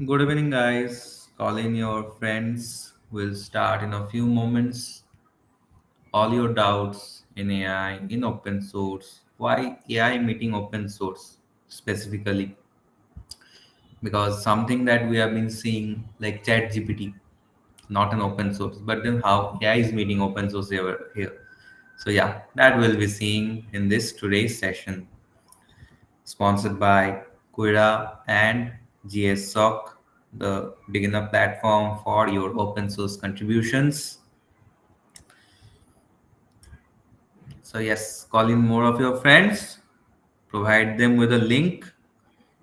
Good evening, guys. Call in your friends. We'll start in a few moments. All your doubts in AI, in open source. Why AI meeting open source specifically? Because something that we have been seeing, like ChatGPT, not an open source, but then how AI is meeting open source here. So yeah, that we'll be seeing in this today's session, sponsored by Quira and GSSoC, the beginner platform for your open source contributions. So yes, call in more of your friends, provide them with a link.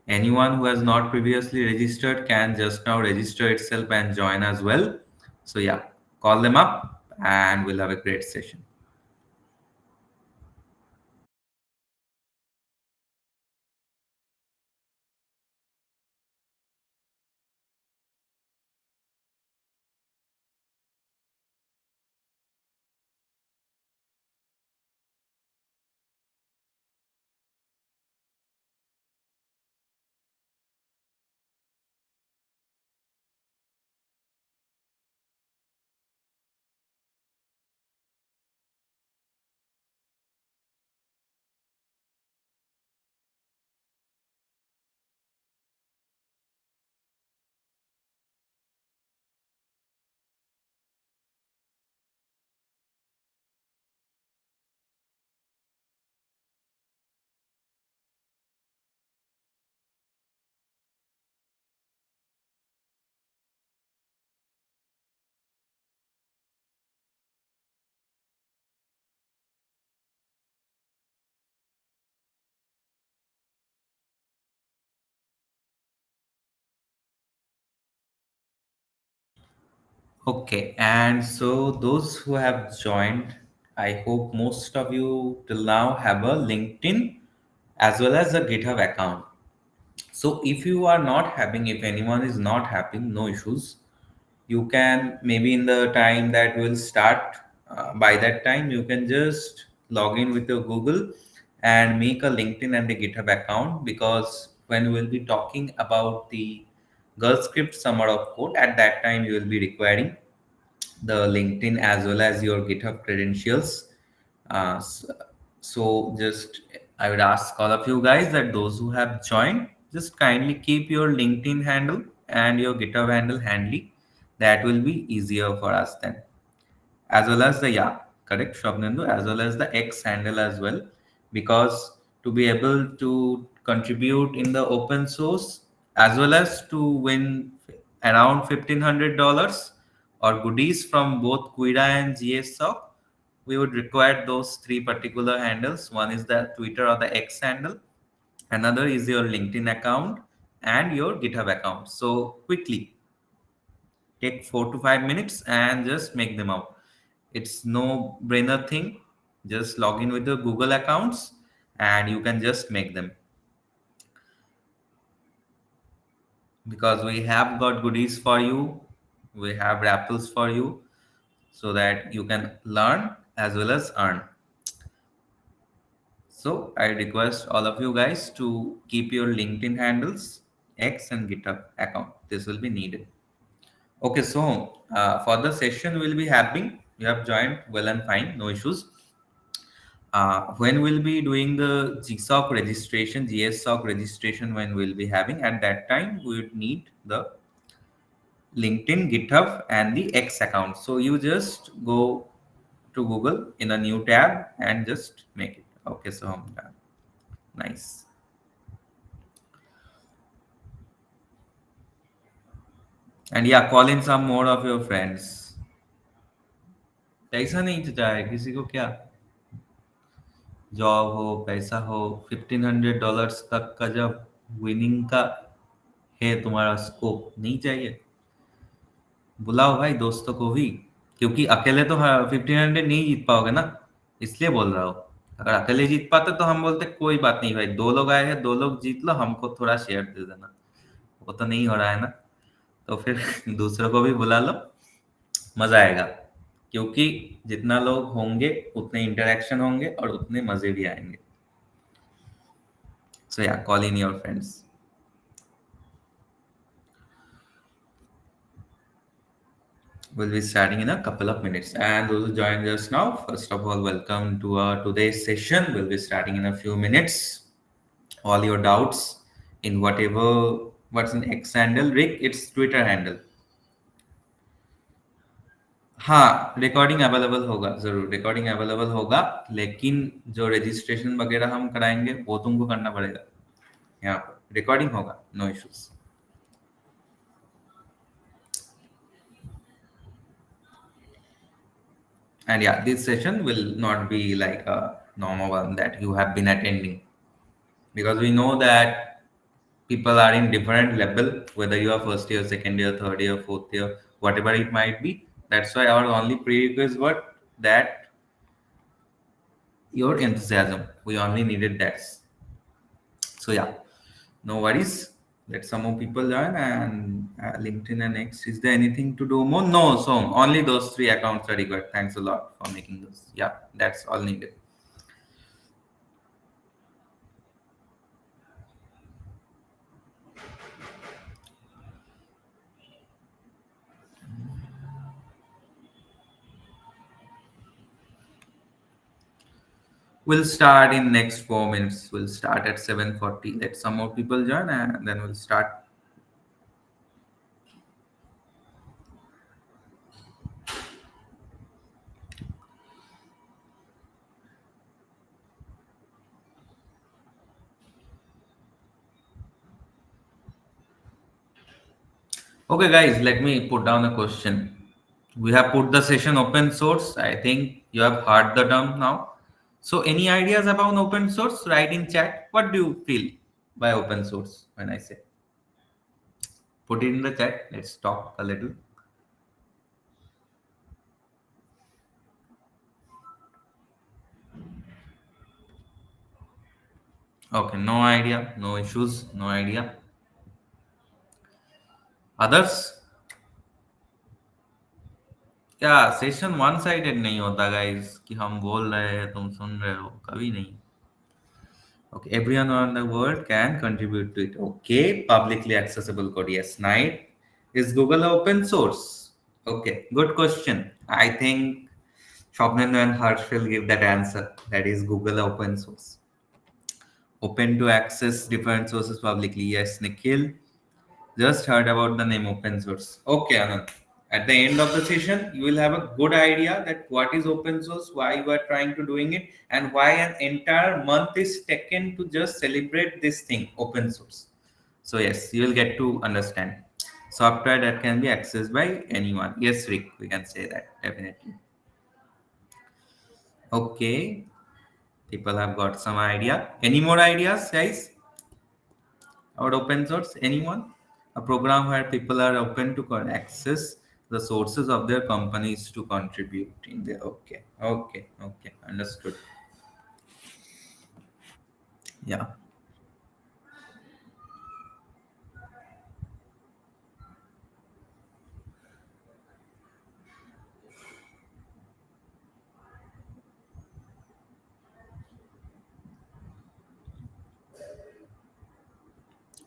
Anyone who has not previously registered can just now register itself and join as well. So yeah, call them up and we'll have a great session. Okay, and so those who have joined, I hope most of you till now have a LinkedIn as well as a GitHub account. So if you are not having, if anyone is not having, no issues. You can maybe in the time that will start, by that time you can just log in with your Google and make a LinkedIn and a GitHub account, because when we will be talking about the Girl script summer of code, at that time you will be requiring the LinkedIn as well as your GitHub credentials. Uh, s- so just I would ask all of you guys that those who have joined, just kindly keep your LinkedIn handle and your GitHub handle handy. That will be easier for us then, as well as the, yeah, correct, Swapnendu, as well as the X handle as well, because to be able to contribute in the open source as well as to win around $1,500 or goodies from both Quida and GSSoC, we would require those three particular handles. One is the Twitter or the X handle, another is your LinkedIn account, and your GitHub account. So quickly take 4 to 5 minutes and just make them out. It's no brainer thing. Just log in with your Google accounts and you can just make them, because we have got goodies for you. We have raffles for you so that you can learn as well as earn. So I request all of you guys to keep your LinkedIn handles, X and GitHub account. This will be needed. Okay, so for the session we'll be having, you have joined well and fine, no issues. When we'll be doing the GSOC registration, GSSoC registration, when we'll be having, at that time, we would need the LinkedIn, GitHub, and the X account. So you just go to Google in a new tab and just make it. Okay, so I'm done. Nice. And yeah, call in some more of your friends. पैसा नहीं चाहे किसी को क्या, job हो, पैसा हो, $1,500 तक का जब विनिंग का है तुम्हारा स्कोप, नहीं चाहिए? बुलाओ भाई दोस्तों को भी, क्योंकि अकेले तो 1,500 नहीं जीत पाओगे ना, इसलिए बोल रहा हूँ। अगर अकेले जीत पाते तो हम बोलते कोई बात नहीं भाई, 2 लोग आए हैं, 2 लोग जीत लो, हमको थोड़ा शेयर दे देना। वो तो नहीं हो रहा है ना, तो फिर दूसरों को भी बुला लो, मजा आएगा। क्योंकि जितना लोग होंगे उतने इंटरेक्शन होंगे और उतने मजे भी आएंगे। सो या, call in your friends. We'll be starting in a couple of minutes. And those who joined us now, first of all, welcome to our today's session. We'll be starting in a few minutes. All your doubts in whatever what's an X handle, Rick, it's Twitter handle. हाँ recording available होगा, जरूर recording available होगा, लेकिन जो registration वगैरह हम कराएंगे वो तुमको करना पड़ेगा। यहाँ पर रिकॉर्डिंग होगा, no issues. And yeah, this session will not be like a normal one that you have been attending, because we know that people are in different level, whether you are first year, second year, third year, fourth year, whatever it might be. That's why our only prerequisite was that your enthusiasm. We only needed that. So yeah, no worries. Let some more people join, and LinkedIn and X. Is there anything to do more? No, so only those three accounts are required. Thanks a lot for making those. Yeah, that's all needed. We'll start in next 4 minutes. We'll start at 7:40. Let some more people join, and then we'll start. Okay, guys, let me put down a question. We have put the session open source. I think you have heard the term now. So, any ideas about open source? Write in chat. What do you feel by open source when I say? Put it in the chat. Let's talk a little. Okay, no idea, no issues, no idea. Others? क्या session one sided नहीं होता guys कि हम बोल रहे हैं तुम सुन रहे हो, कभी नहीं। Okay, everyone around the world can contribute to it. Okay, publicly accessible code. Yes, Night. Is Google open source? Okay, good question. I think Swapnendu and Harsh will give that answer. That is Google open source. Open to access different sources publicly. Yes, Nikhil. Just heard about the name open source. Okay, Anand. At the end of the session, you will have a good idea that what is open source, why you are trying to doing it, and why an entire month is taken to just celebrate this thing, open source. So yes, you will get to understand. Software that can be accessed by anyone. Yes, Rick, we can say that definitely. Okay, people have got some idea. Any more ideas, guys? About open source, anyone? A program where people are open to access the sources of their companies to contribute in there. Okay, okay, okay, understood. Yeah,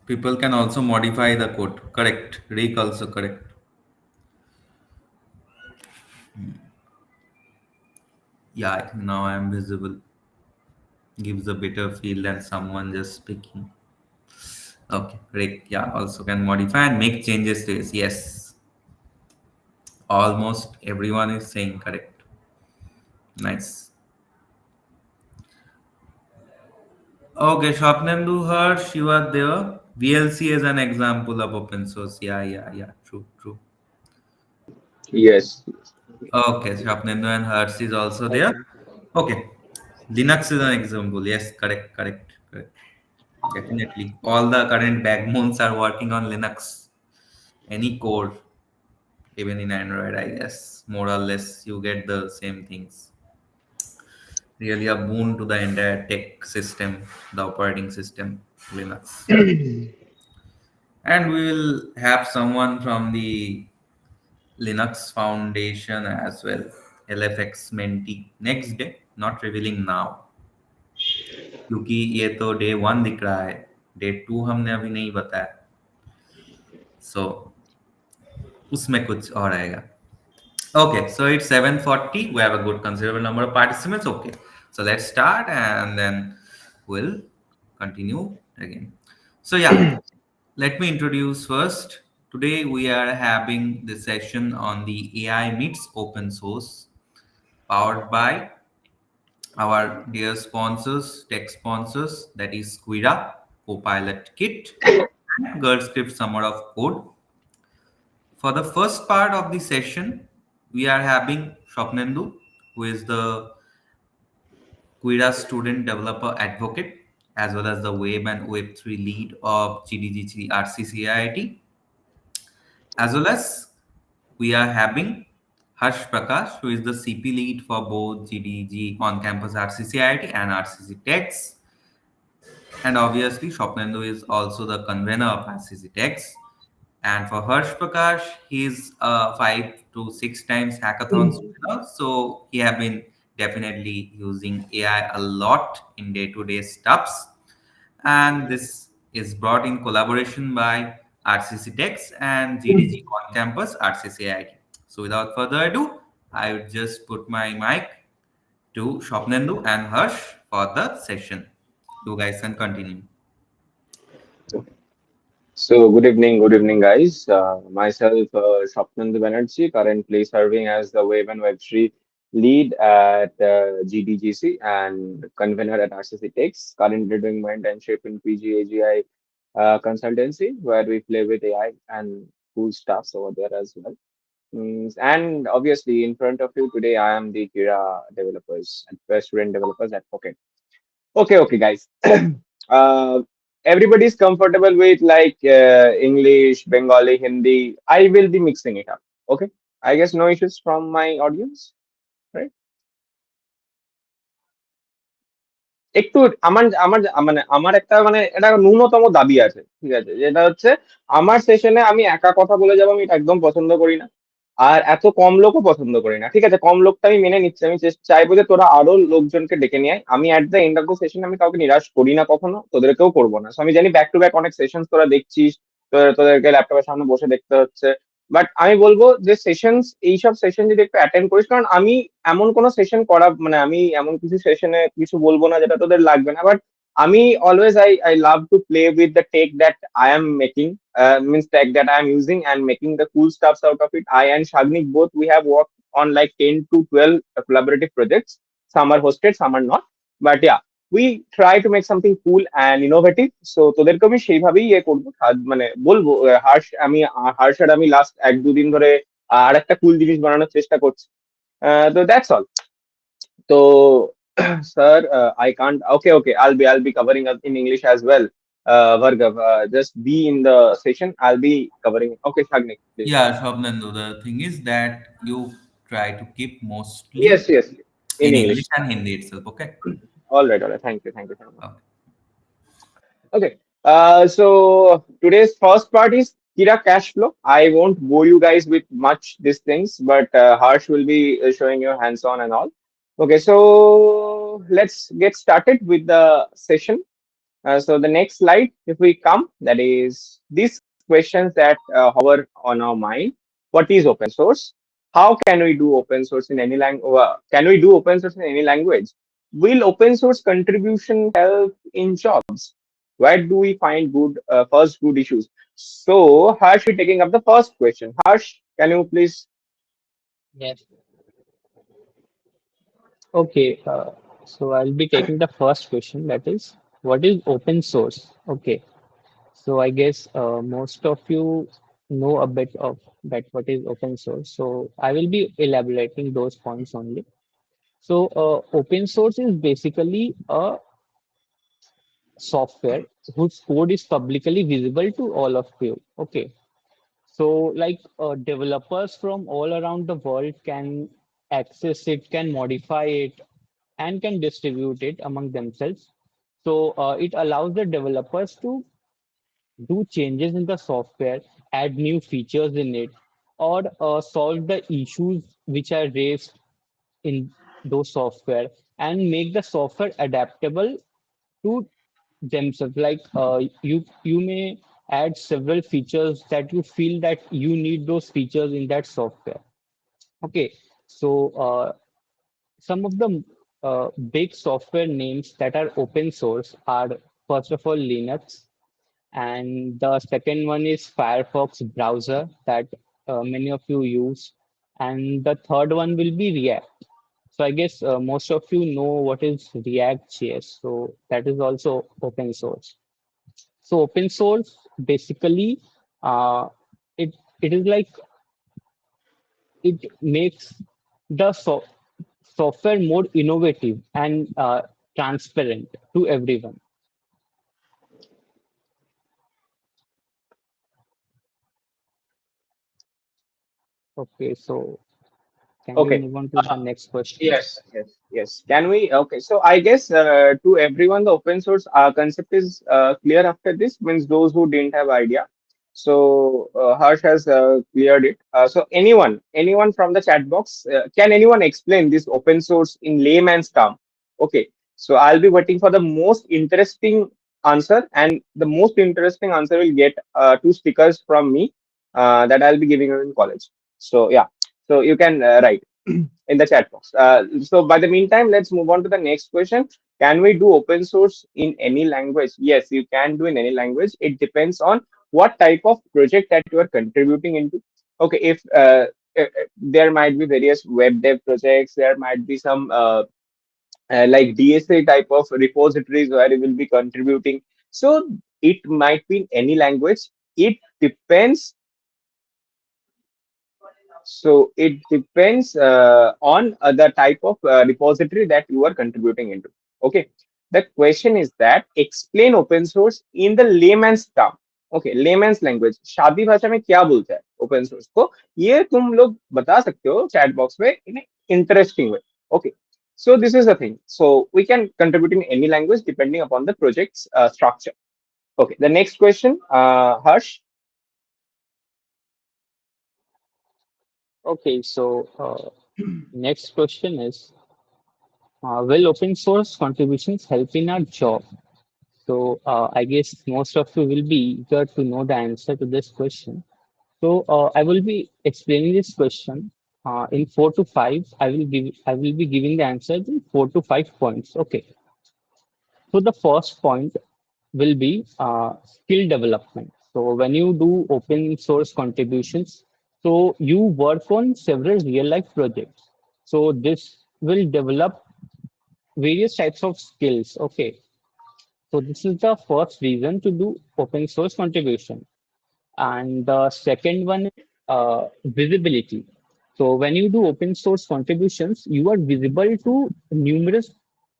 people can also modify the code. Correct. Rick also correct. Yeah, I think now I am visible. Gives a better feel than someone just speaking. Okay, Rick. Yeah, also can modify and make changes to this. Yes, almost everyone is saying correct. Nice. Okay, Swapnendu Harsh, you are there. VLC is an example of open source. Yeah, yeah, yeah. True, true. Yes. Okay, Swapnendu and Harsh is also there. Okay, Linux is an example. Yes, correct, correct, correct. Definitely. All the current backbones are working on Linux. Any code, even in Android, I guess, more or less, you get the same things. Really a boon to the entire tech system, the operating system, Linux. And we will have someone from the Linux Foundation as well, LFX mentee next day, not revealing now, क्योंकि ये तो day 1 दिख रहा है, day 2 हमने अभी नहीं बताया, सो उसमें कुछ और आएगा। Okay, so it's 7:40. We have a good considerable number of participants. Okay, so let's start and then we'll continue again. So yeah, let me introduce first. Today we are having the session on the AI meets open source, powered by our dear sponsors, tech sponsors, that is Quira, Copilot Kit, and Girl Script Summer of Code. For the first part of the session, we are having Swapnendu, who is the Quira student developer advocate, as well as the web and web3 lead of GDGC RCCIIT, as well as we are having Harsh Prakash, who is the CP lead for both GDG on campus RCCIIT and RCC Techs. And obviously, Swapnendu is also the convener of RCC Techs. And for Harsh Prakash, he's 5 to 6 times hackathons winner. So he have been definitely using AI a lot in day-to-day stuffs. And this is brought in collaboration by RCC Techs and GDG on campus RCC IT. So without further ado, I would just put my mic to Shopnendu and Harsh for the session. You guys can continue. So, good evening, guys. Myself, Swapnendu Banerjee, currently serving as the Wave and Web3 lead at GDGC and convener at RCC Techs. Currently doing my internship in PGAGI consultancy, where we play with AI and cool stuffs over there as well. And obviously, in front of you today, I am the Kira developers, student developers advocate. Okay, guys. uh, Everybody's comfortable with like English, Bengali, Hindi. I will be mixing it up. Okay. I guess no issues from my audience, right? একটু আমার আমার মানে আমার একটা মানে এটা ন্যূনতম দাবি আছে, ঠিক আছে, যেটা হচ্ছে আমার সেশনে আমি একা কথা বলে যাবো, আমি এটা একদম পছন্দ করি না। আর এত কম লোকও পছন্দ করি না, ঠিক আছে, কম লোকটা আমি মেনে নিচ্ছি, আমি চাইবো যে তোরা আরো লোকজনকে ডেকে নিয়ে আয়। আমি at the end of the session আমি কাউকে নিরাশ করি না কখনো, তোদেরকেও করবো না। So আমি জানি ব্যাক টু ব্যাক অনেক সেশন তোরা দেখছিস, তোদেরকে ল্যাপটপের সামনে বসে দেখতে হচ্ছে, বাট আমি বলবো যে সেশন, এইসব সেশন যদি একটু অ্যাটেন্ড করিস, কারণ আমি এমন কোনো সেশন করা মানে আমি এমন কিছু সেশনে কিছু বলবো না যেটা তোদের লাগবে না, বাট আমি always I love to play with the tech that I am making, means tech that I am using and making the cool stuffs out of it. I and Shagnik both we have worked on like 10 to 12 collaborative projects. Some are hosted, some are not. But yeah, we try to make something cool and innovative. So তোদেরকে আমি সেইভাবেই ইয়ে করবো, মানে বলবো হার্ষ, আমি হার্ষ আর আমি last 1-2 দিন ধরে আর একটা কুল জিনিস বানানোর চেষ্টা করছি। তো that's all. So, sir, I can't. Okay. I'll be covering up in English as well. Bhargav, just be in the session. I'll be covering. Okay, Shagnik, please. Yeah, Shobnandu, the thing is that you try to keep mostly Yes. In in English English. and Hindi itself, okay? All right. Thank you. Okay. Okay. So today's first part is Kira cash flow. I won't bore you guys with much these things, but Harsh will be showing you hands-on and all. Okay, so let's get started with the session. So the next slide, if we come, that is these questions that hover on our mind. What is open source? How can we do open source in any language? Can we do open source in any language? Will open source contribution help in jobs? Where do we find first good issues? So Harsh will be taking up the first question. Harsh, can you please? Yes. Okay. So I'll be taking the first question. That is, what is open source? Okay. So I guess most of you know a bit of that. What is open source? So I will be elaborating those points only. So open source is basically a software whose code is publicly visible to all of you. Okay. So, like developers from all around the world can access it, can modify it, and can distribute it among themselves. So, it allows the developers to do changes in the software, add new features in it, or solve the issues which are raised in those software and make the software adaptable to themselves. Like you may add several features that you feel that you need those features in that software. Okay, so some of the big software names that are open source are, first of all, Linux, and the second one is Firefox browser that many of you use, and the third one will be React. So I guess most of you know what is React JS. So that is also open source. So open source basically, uh, it it is like it makes the software more innovative and transparent to everyone. Okay, so can we Okay. move on to the next question? Yes. Can we? Okay. So I guess to everyone, the open source concept is clear after this. Means those who didn't have idea. So Harsh has cleared it. So anyone from the chat box, can anyone explain this open source in layman's term? Okay. So I'll be waiting for the most interesting answer, and the most interesting answer will get two stickers from me that I'll be giving you in college. So yeah. So you can write in the chat box. So by the meantime, let's move on to the next question. Can we do open source in any language? Yes, you can do in any language. It depends on what type of project that you are contributing into. Okay, if there might be various web dev projects, there might be some like DSA type of repositories where you will be contributing. So it might be in any language. It depends So it depends on the type of repository that you are contributing into. Okay. The question is that explain open source in the layman's term. Okay, layman's language. शादी भाषा में क्या बोलते हैं open source को? ये तुम लोग बता सकते हो chat box में in an interesting way. Okay. So this is the thing. So we can contribute in any language depending upon the project's structure. Okay. The next question, Harsh. Okay, so next question is, will open source contributions help in our job? So I guess most of you will be eager to know the answer to this question. So I will be explaining this question in 4 to 5. I will be giving the answers in 4 to 5 points. Okay. So the first point will be skill development. So when you do open source contributions, so you work on several real life projects. So this will develop various types of skills. Okay. So this is the first reason to do open source contribution. And the second one is visibility. So when you do open source contributions, you are visible to numerous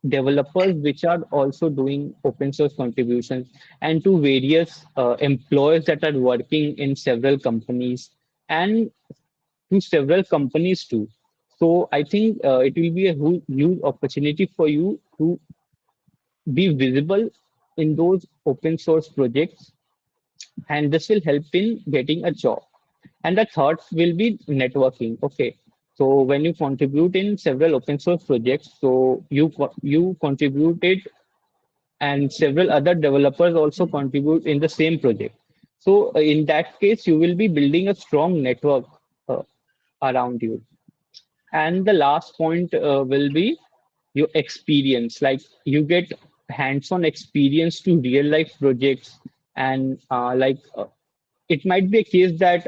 developers which are also doing open source contributions, and to various employees that are working in several companies, and to several companies too. So I think it will be a huge opportunity for you to be visible in those open source projects, and this will help in getting a job. And the third will be networking. Okay. So when you contribute in several open source projects, so you contributed, and several other developers also contribute in the same project. So in that case, you will be building a strong network uh, around you. And the last point will be your experience. Like you get hands-on experience to real life projects, and it might be a case that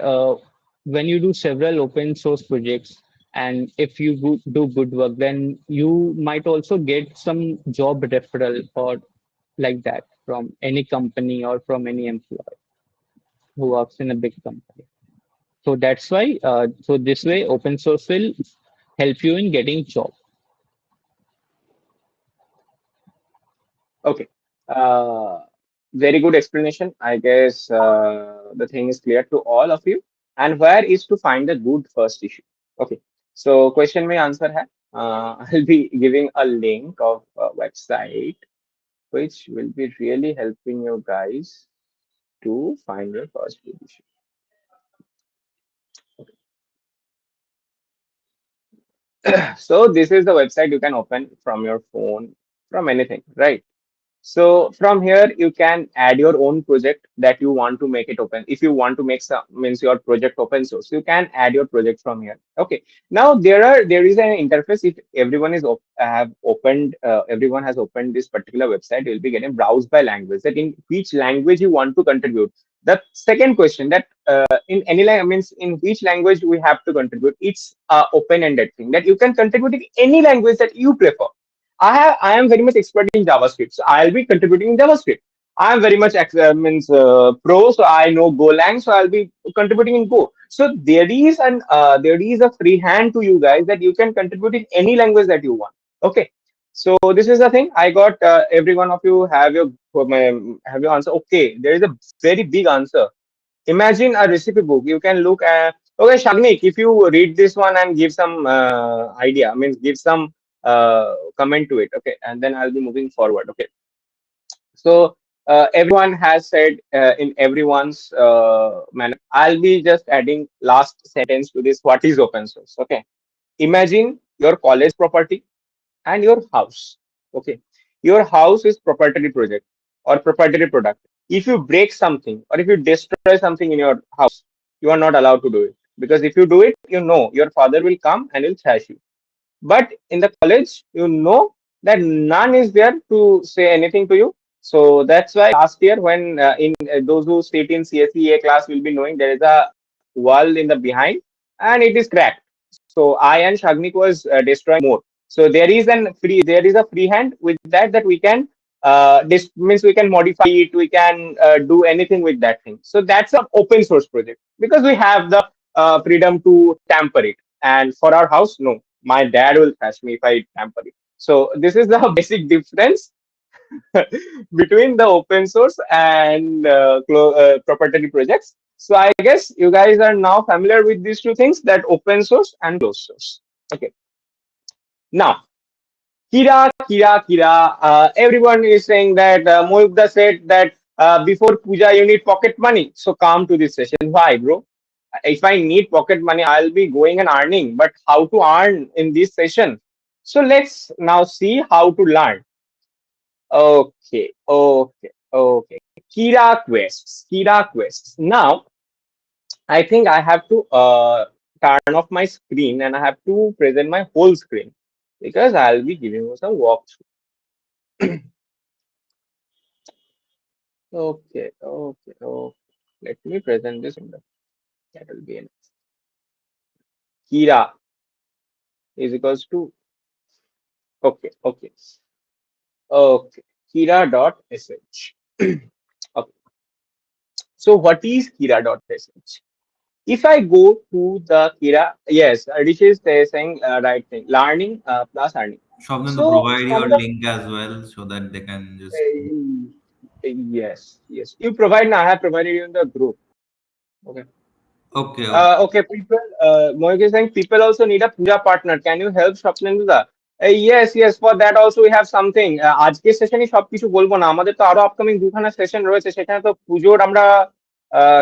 when you do several open source projects, and if you do good work, then you might also get some job referral or like that from any company or from any employee who works in a big company. So that's why, so this way, open source will help you in getting job. Okay. Uh, Very good explanation. I guess the thing is clear to all of you. And where is to find a good first issue? Okay. So question में answer है. I'll be giving a link of a website which will be really helping you guys to find your first good issue. So this is the website you can open from your phone, from anything, right? So from here, you can add your own project that you want to make it open. If you want to make some means your project open source, you can add your project from here. Okay. Now there is an interface. If everyone is have opened, everyone has opened this particular website, you will be getting browse by language. That in which language you want to contribute. The second question that in any language means in which language we have to contribute. It's a open-ended thing that you can contribute in any language that you prefer. I am very much expert in JavaScript, so I'll be contributing in JavaScript. I am very much pro, so I know Golang, so I'll be contributing in Go. So there is a free hand to you guys that you can contribute in any language that you want. Okay, so this is the thing. I got every one of you have your answer. Okay, there is a very big answer. Imagine a recipe book. You can look at, okay, Shagnik, if you read this one and give some idea, means give some comment to it. Okay, and then I'll be moving forward. Okay, so everyone has said in everyone's manner. I'll be just adding last sentence to this. What is open source? Okay, imagine your college property and your house. Okay, your house is proprietary project or proprietary product. If you break something or if you destroy something in your house, you are not allowed to do it, because if you do it, you know your father will come and will thrash you. But in the college, you know that none is there to say anything to you. So that's why last year, when in those who sit in CSEA class will be knowing, there is a wall in the behind and it is cracked. So I and Shagnik was destroying more. So there is a free hand with that we can this means we can modify it, we can do anything with that thing. So that's an open source project because we have the freedom to tamper it. And for our house, no, my dad will thrash me if I tamper it. So this is the basic difference between the open source and proprietary projects. So I guess you guys are now familiar with these two things, that open source and closed source. Okay. Now, Kira. Everyone is saying that Moyukda said that before puja you need pocket money. So come to this session. Why, bro? If I need pocket money, I'll be going and earning. But how to earn in this session? So let's now see how to learn. Okay. Kira Quests. Kira Quests. Now, I think I have to turn off my screen and I have to present my whole screen because I'll be giving you some walkthrough. Okay. Let me present this window. That will be enough. Kira is equals to okay. Kira.sh. Okay. So what is Kira.sh? If I go to the Kira, yes, Rishi is saying right thing, learning plus earning. Swapnendu, So provide from your the link as well so that they can just. yes, you provide now. I have provided you in the group. Okay. Okay. Okay, people, Mohik is saying people also need a puja partner. Can you help Swapnendu da? Yes, for that also we have something. আজকে সেশনে সবকিছু বলবো না, আমাদের তো আরো upcoming দুখানা session রয়েছে, সেখানে তো পুজোর আমরা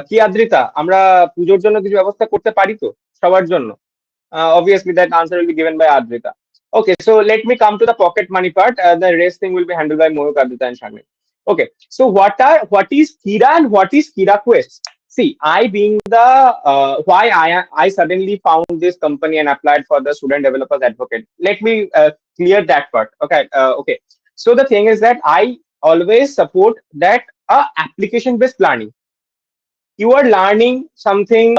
কি আদ্রিতা আমরা পুজোর জন্য কিছু ব্যবস্থা করতে পারি তো সবার জন্য? Obviously that answer will be given by Adrita. Okay, so let me come to the pocket money part. The rest thing will be handled by Mohik, Adrita and Shamil. Okay, so what is Kira and what is Kira Quest? See, I being the why I suddenly found this company and applied for the student developers advocate. Let me clear that part. Okay. So the thing is that I always support that application based learning. You are learning something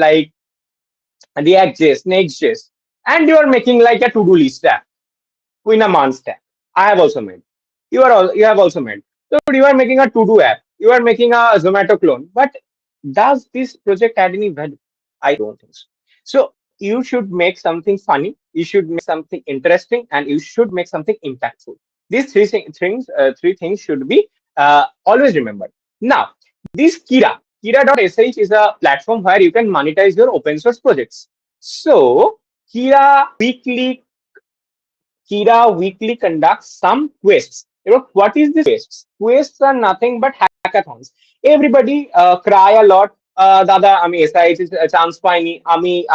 like React.js, Next.js, and you are making like a to-do list app, in a month app. I have also made. You have also made. So you are making a to-do app. You are making a Zomato clone. But does this project add any value? I don't think so. So you should make something funny. You should make something interesting, and you should make something impactful. These three things should be always remembered. Now, this Kira.sh is a platform where you can monetize your open source projects. So Kira weekly conducts some quests. You know what is this quests? Quests are nothing but hackathons. Everybody cry a lot. Dada, ami SIH chance paini.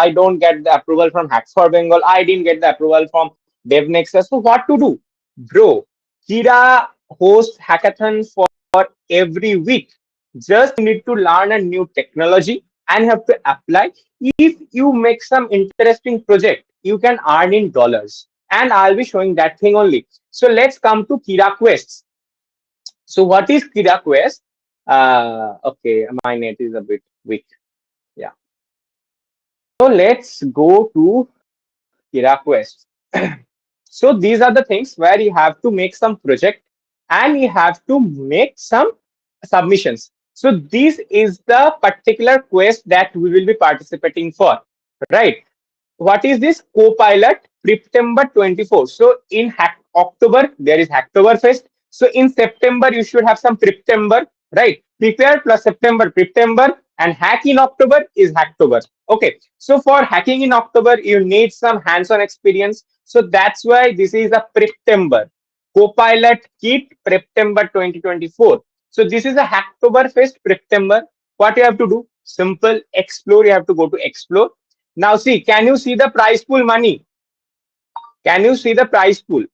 I don't get the approval from Hacks for Bengal. I didn't get the approval from DevNexus. So what to do, bro? Kira host hackathon for every week. Just you need to learn a new technology and have to apply. If you make some interesting project, you can earn in dollars. And I'll be showing that thing only. So let's come to Quira Quests. So what is Quira Quest? Okay, my net is a bit weak. Yeah. So let's go to Quira Quest. So these are the things where you have to make some project and you have to make some submissions. So this is the particular quest that we will be participating for, right? What is this Copilot September 24? So in October there is Hacktoberfest. So in September you should have some September, right? Prepare plus September, and hack in October is Hacktober. Okay, so for hacking in October you need some hands-on experience. So that's why this is a September Copilot Kit September 2024. So this is a Hacktoberfest September. What you have to do? Simple, explore. You have to go to explore. Now see, can you see the prize pool money? Can you see the prize pool?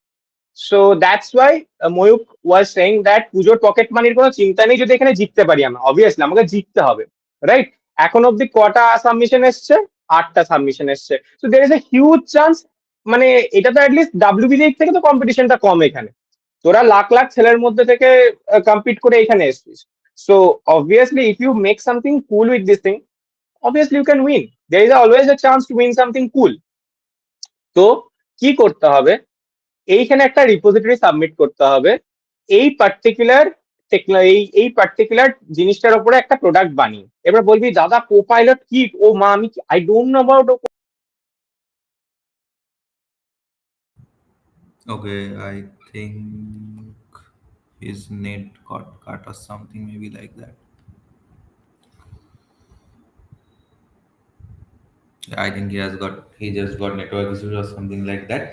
So that's why Moyuk was saying that পুজোর pocket মানির কোনো চিন্তা নেই যদি এখানে জিততে পারি আমরা, অবভিয়াসলি আমাকে জিততে হবে, রাইট? এখন অব্দি কটা সাবমিশন এসছে? 8টা সাবমিশন এসছে। So there is a huge chance, মানে এটা তো অ্যাটলিস্ট ডাব্লিউবিজি থেকে তো কম্পিটিশনটা কম এখানে, তোরা লাখ লাখ ছেলের মধ্যে থেকে কম্পিট করে এখানে এসছিস। So obviously if you make something cool with this thing, obviously you can win. There is always a chance to win something cool. তো কি করতে হবে, এইখানে একটা রিপোজিটরি সাবমিট করতে হবে এই পার্টিকুলার এই পার্টিকুলার জিনিসটার উপরে একটা প্রোডাক্ট বানিয়ে। এবার বলবি দাদা কোপাইলট কিট, ও মা আমি I don't know about. Okay, I think his net got cut or something, maybe like that. Yeah, I think he just got network issues or something like that.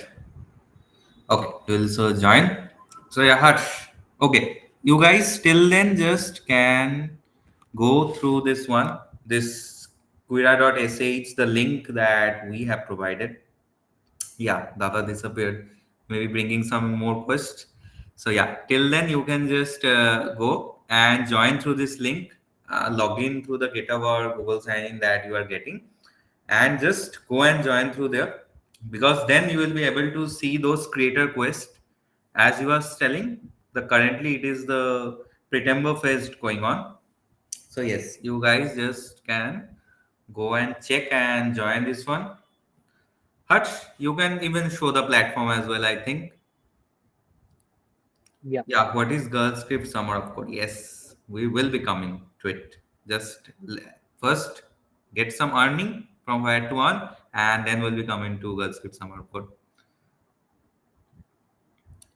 Okay, he will also join. So yeah, Harsh. Okay, you guys till then just can go through this one, this Quira.sh, the link that we have provided. Yeah, data disappeared. Maybe bringing some more quests. So yeah, till then you can just go and join through this link, log in through the GitHub or Google sign in that you are getting, and just go and join through there, because then you will be able to see those creator quests. As you was telling, the currently it is the September fest going on. So yes, you guys just can go and check and join this one. Hutch, you can even show the platform as well, I think. Yeah. Yeah, what is Girl Script Summer of Code? Yes, we will be coming to it. Just first get some earning from where to earn, and then we'll be coming to Girl Script Summer of Code.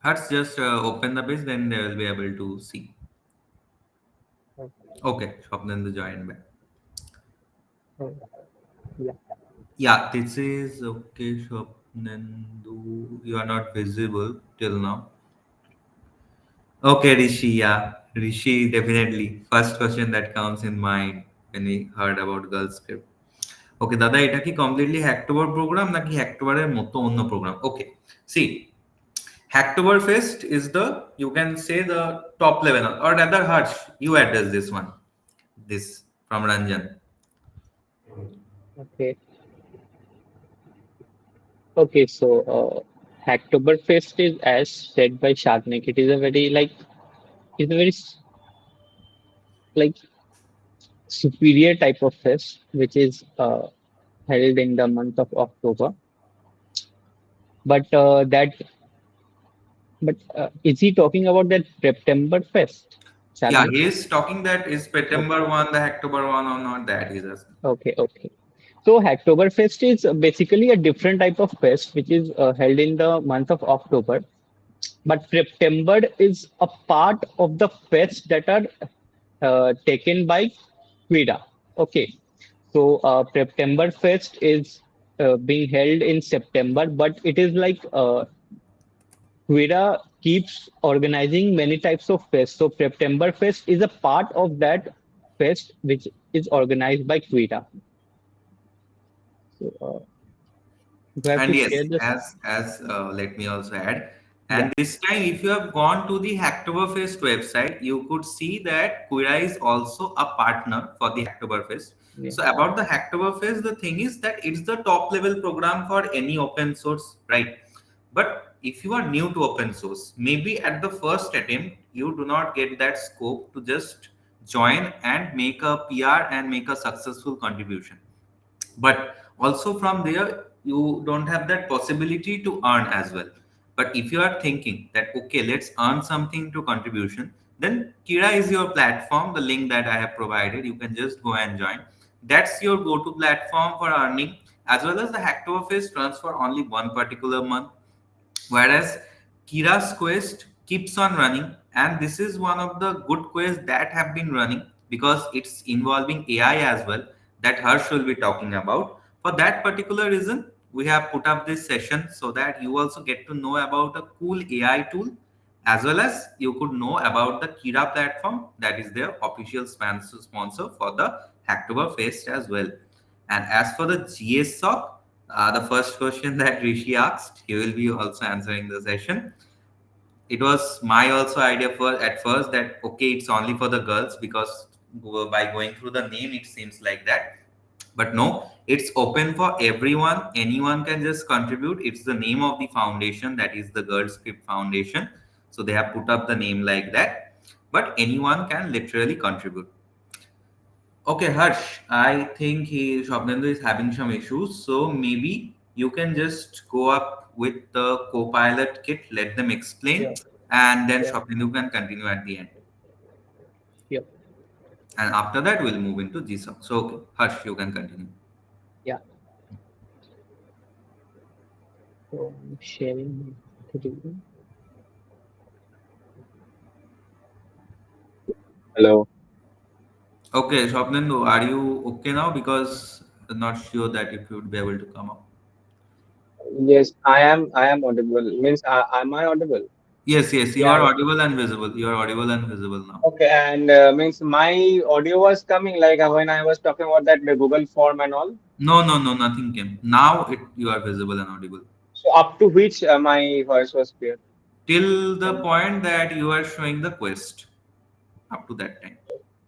Hutch, just open the page, then they will be able to see. Okay, Swapnendu joined back. Yeah. Yeah, this is okay, Swapnendu. You are not visible till now. Okay, Rishi, yeah. Rishi, definitely. First question that comes in mind when we heard about Girl Script. Okay, দাদা এটা কি completely হ্যাকটোবার programme নাকি হ্যাকটোবারের মতো অন্য programme? Okay, see, Hacktober Fest is the, you can say, the top level, or rather, Harsh, you address this one. This from Ranjan. Okay. Okay. So, Hacktoberfest is, as said by Sharnik, it is a very it's a very like superior type of fest, which is held in the month of October. But is he talking about that September fest? Yeah, Sharnik? he is talking that is September Okay. one the Hacktober one or not, that he's asking. Okay. Okay. So Hacktoberfest is basically a different type of fest, which is held in the month of October. But September is a part of the fest that are taken by Quira. Okay. So September Fest is being held in September, but it is like Quira keeps organizing many types of fests. So September Fest is a part of that fest which is organized by Quira. So you have And to yes, share this. as let me also add, Yeah. And this time, if you have gone to the Hacktoberfest website, you could see that Quira is also a partner for the Hacktoberfest. Yeah. So about the Hacktoberfest, the thing is that it's the top level program for any open source, right? But if you are new to open source, maybe at the first attempt, you do not get that scope to just join and make a PR and make a successful contribution. But also from there, you don't have that possibility to earn as well. But if you are thinking that, okay, let's earn something to contribution, then Kira is your platform. The link that I have provided, you can just go and join. That's your go-to platform for earning, as well as the Hacktoberfest runs for only one particular month, whereas Kira's quest keeps on running, and this is one of the good quests that have been running because it's involving AI as well, that Harsh will be talking about. For that particular reason, we have put up this session so that you also get to know about a cool AI tool, as well as you could know about the Kira platform, that is their official sponsor for the Hacktoberfest as well. And as for the GSSoC, the first question that Rishi asked, he will be also answering the session. It was my also idea for at first that okay, it's only for the girls because by going through the name, it seems like that. But no, it's open for everyone. Anyone can just contribute. It's the name of the foundation, that is the Girl Script Foundation. So they have put up the name like that. But anyone can literally contribute. Okay, Harsh, I think Swapnendu is having some issues, so maybe you can just go up with the Copilot kit, let them explain, Yeah. and then Yeah. Swapnendu can continue at the end. Yeah. And after that, we'll move into GSoC. So, okay, Harsh, you can continue. Yeah. So I'm sharing my screen. Hello. Okay, Swapnendu, are you okay now? Because I'm not sure that if you would be able to come up. Yes, I am. I am audible. Means, am I audible? Yes, yes, you Yeah. are Yeah. audible and visible. You are audible and visible now. Okay, and means my audio was coming like when I was talking about that the Google form and all. No, no, no, nothing came. Now you are visible and audible. So up to which my voice was clear. Till the Can point that you are showing the quest up to that time.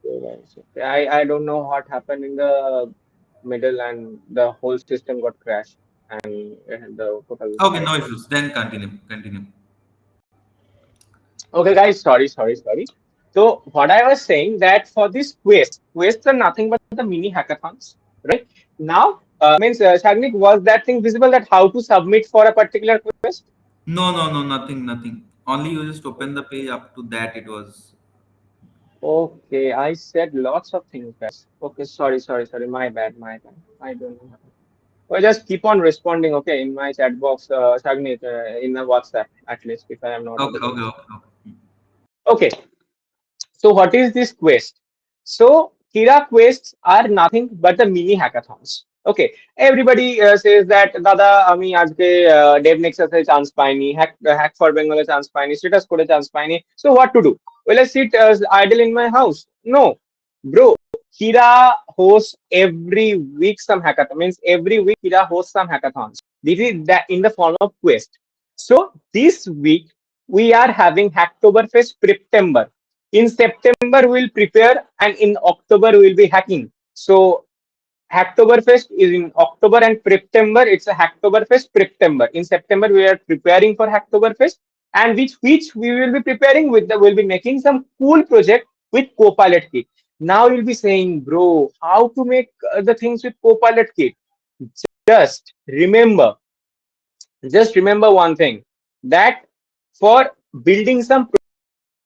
okay. I don't know what happened in the middle and the whole system got crashed and the total Okay, site no got. issues. Then continue. Okay, guys, sorry. So what I was saying that for this quests are nothing but the mini hackathons, right? Now, means Shagnik, was that thing visible that how to submit for a particular quest? No, nothing. Only you just open the page up to that. It was Okay, I said lots of things, guys. Okay, sorry. My bad. I don't know. Well, just keep on responding, okay, in my chat box, Shagnik, in the WhatsApp, at least, if I am not okay, audible. okay. Okay, so what is this quest? So Kira quests are nothing but the mini hackathons. Okay, everybody says that দাদা আমি আজকে dev nexus এ chance পাইনি, hack for bengal A chance পাইনি, status code এ chance পাইনি. So what to do? Will I sit idle in my house? No, bro. Kira hosts every week some hackathon. Means every week Kira hosts some hackathons. This is that in the form of quest. So this week we are having Hacktoberfest September. In September we'll prepare and in October we'll be hacking. So Hacktoberfest is in October and September it's a Hacktoberfest September. In September we are preparing for Hacktoberfest, and which we will be preparing with the we'll be making some cool project with Copilot Kit. Now you'll be saying, bro, how to make the things with Copilot Kit? Just remember, just remember one thing, that for building some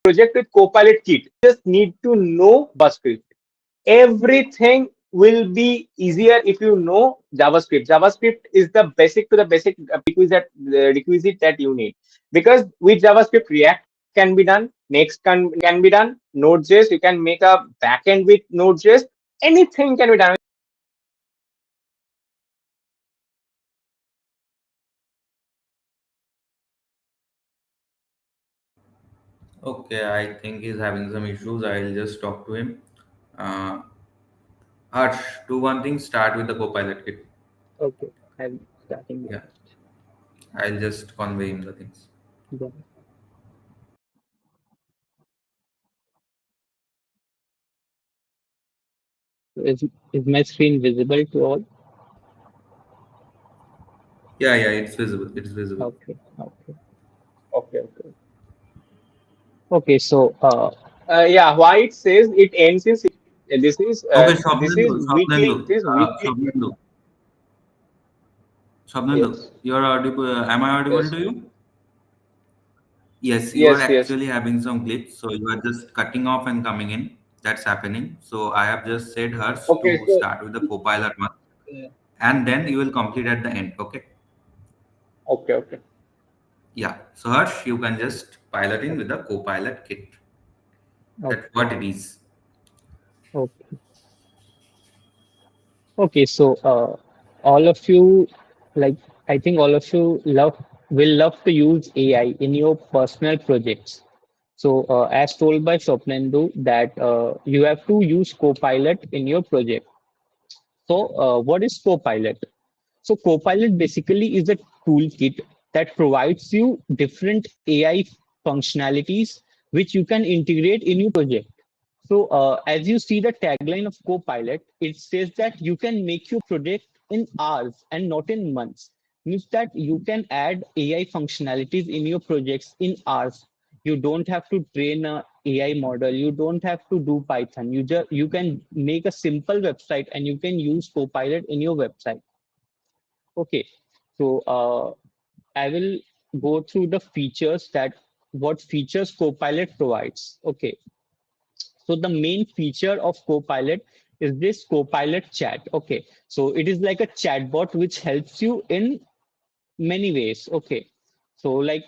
project with Copilot Kit, just need to know JavaScript. Everything will be easier if you know JavaScript. JavaScript is the basic to the basic requisite that you need, because with JavaScript React can be done, Next can be done, Node.js you can make a backend with Node.js. Anything can be done. okay. I think he's having some issues. I'll just talk to him. Uh, Harsh, do one thing. Start with the Copilot kit. Okay. I'm starting Yeah, it. I'll just convey him the things. Yeah. Is my screen visible to all? Yeah, yeah, it's visible. It's visible. Okay, okay, Okay, okay. okay. So, Yeah, why it says it ends in Okay, this is Swapnendu, Swapnendu, weekly, this is weekly. Swapnendu, Swapnendu, Yes, you are audible. Am I audible yes, to you? Yes, you are yes, yes. actually having some glitch, so you are just cutting off and coming in. That's happening. So I have just said hers Okay, to so start with the Copilot one, uh, and then you will complete at the end. Okay. okay, okay, Yeah. So Harsh, you can just pilot in with okay, the Copilot kit. That's okay, what it is. okay. Okay, so all of you, like, I think all of you will love to use AI in your personal projects. So, as told by Swapnendu, that you have to use Copilot in your project. So, what is Copilot? So, Copilot basically is a toolkit that provides you different AI functionalities which you can integrate in your project. So, as you see the tagline of Copilot, it says that you can make your project in hours and not in months. Means that you can add AI functionalities in your projects in hours. You don't have to train a AI model. You don't have to do Python. You can make a simple website and you can use Copilot in your website. Okay, so I will go through the features that what features Copilot provides. Okay, so the main feature of Copilot is this Copilot chat. Okay, so it is like a chatbot which helps you in many ways. Okay, so like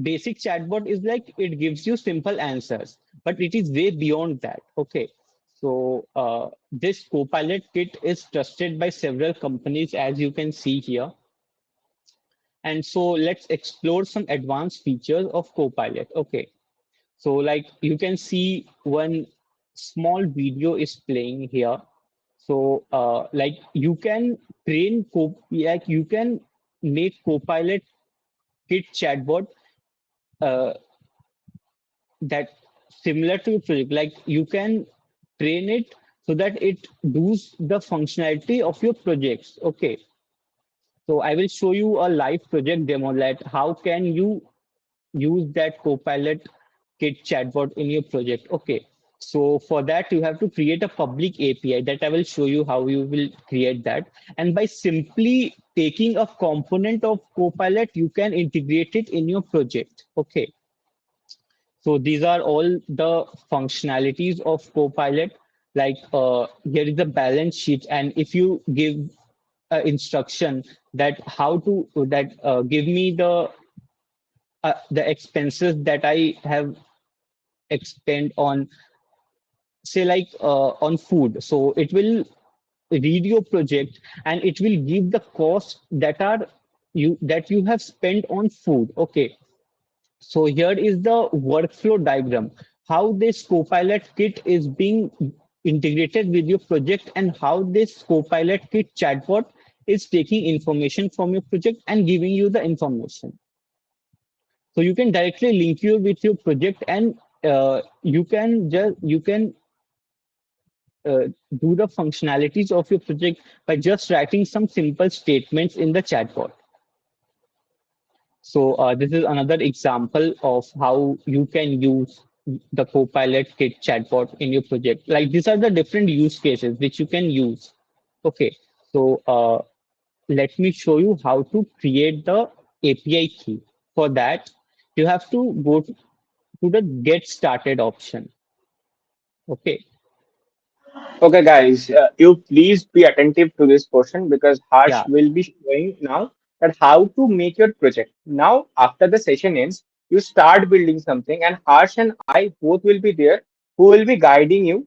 basic chatbot is like it gives you simple answers, but it is way beyond that. Okay, so this Copilot kit is trusted by several companies, as you can see here. And so let's explore some advanced features of Copilot. Okay, so like you can see one small video is playing here. So like you can like you can make Copilot kit chatbot uh, that similar to your project. Like you can train it so that it does the functionality of your projects. Okay. So I will show you a live project demo that how can you use that Copilot Kit chatbot in your project. Okay. So for that, you have to create a public API that I will show you how you will create that. And by simply taking a component of Copilot, you can integrate it in your project. Okay. So these are all the functionalities of Copilot. Like here is the balance sheet, and if you give instruction that how to that give me the expenses that I have expend on, say like on food, so it will read your project and it will give the cost that you have spent on food. Okay, so here is the workflow diagram, how this Copilot kit is being integrated with your project and how this Copilot kit chatbot is taking information from your project and giving you the information. So you can directly link you with your project, and you can do the functionalities of your project by just writing some simple statements in the chatbot. So this is another example of how you can use the Copilot Kit chatbot in your project. Like these are the different use cases which you can use. Okay, so let me show you how to create the API key. For that, you have to go to the Get Started option. Okay, Okay, guys, you please be attentive to this portion because Harsh yeah, will be showing now that how to make your project. Now, after the session ends, you start building something, and Harsh and I both will be there who will be guiding you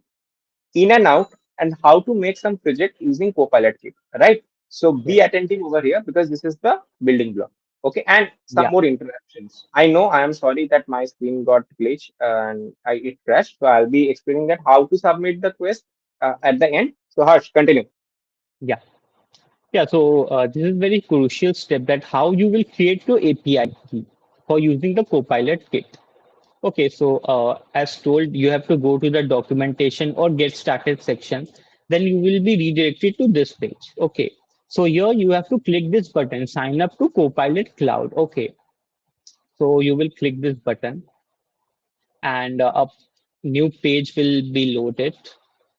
in and out and how to make some project using Copilot Kit, right? So yeah, be attentive over here because this is the building block. Okay, and some yeah. more interruptions. I know I am sorry that my screen got glitch and it crashed. So I'll be explaining that how to submit the quest at the end. So Harsh, continue. Yeah. Yeah, so this is very crucial step that how you will create your API key for using the Copilot kit. Okay, so as told, you have to go to the documentation or get started section. Then you will be redirected to this page. Okay, so here you have to click this button, sign up to Copilot Cloud. Okay, so you will click this button and a new page will be loaded.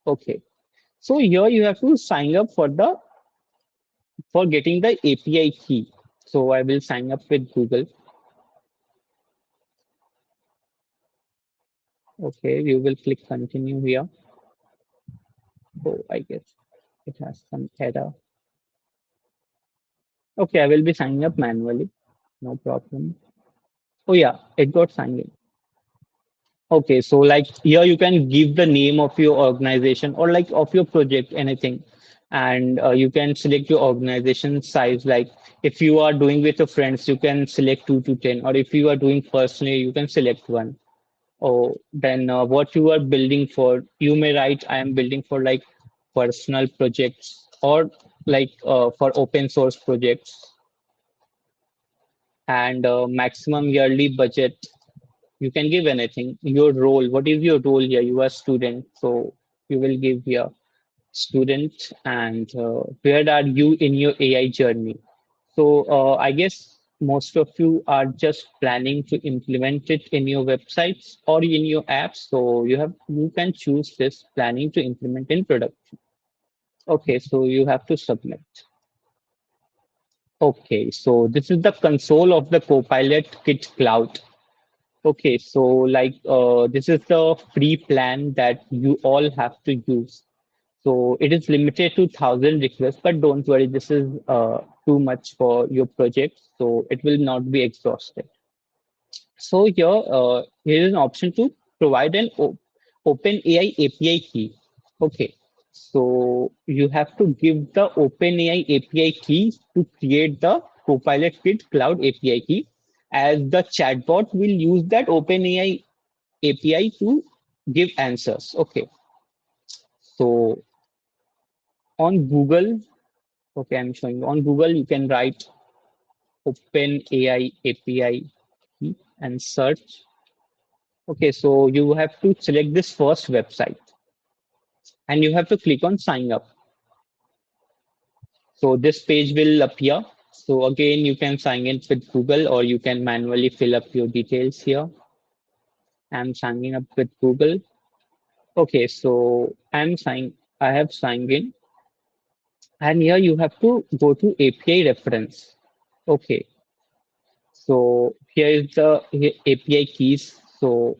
Okay, so here you have to sign up for getting the API key. So I will sign up with Google. Okay, you will click continue here. Oh, I guess it has some error. Okay, I will be signing up manually. No problem. Oh yeah, it got signed in. Okay, so like here you can give the name of your organization or like of your project, anything. And you can select your organization size. Like if you are doing with your friends, you can select 2 to 10. Or if you are doing personally, you can select one. Or then what you are building for, you may write, I am building for like personal projects or like for open source projects and maximum yearly budget. You can give anything. Your role, what is your role here? You are student, so you will give here student and where are you in your AI journey? So I guess most of you are just planning to implement it in your websites or in your apps. So you can choose this planning to implement in production. Okay, so you have to submit. Okay, so this is the console of the Copilot Kit Cloud. Okay, so like this is the free plan that you all have to use. So it is limited to 1,000 requests, but don't worry, this is too much for your project, so it will not be exhausted. So here is an option to provide an Open AI API key. Okay, so you have to give the OpenAI API key to create the Copilot Kit Cloud API key, as the chatbot will use that OpenAI API to give answers. Okay, so on Google, okay, I'm showing you on Google, you can write OpenAI API key and search. Okay, so you have to select this first website and you have to click on sign up. So this page will appear. So again, you can sign in with Google or you can manually fill up your details here. I'm signing up with Google. Okay, so I have signed in and here you have to go to API reference. Okay, so here is the API keys. So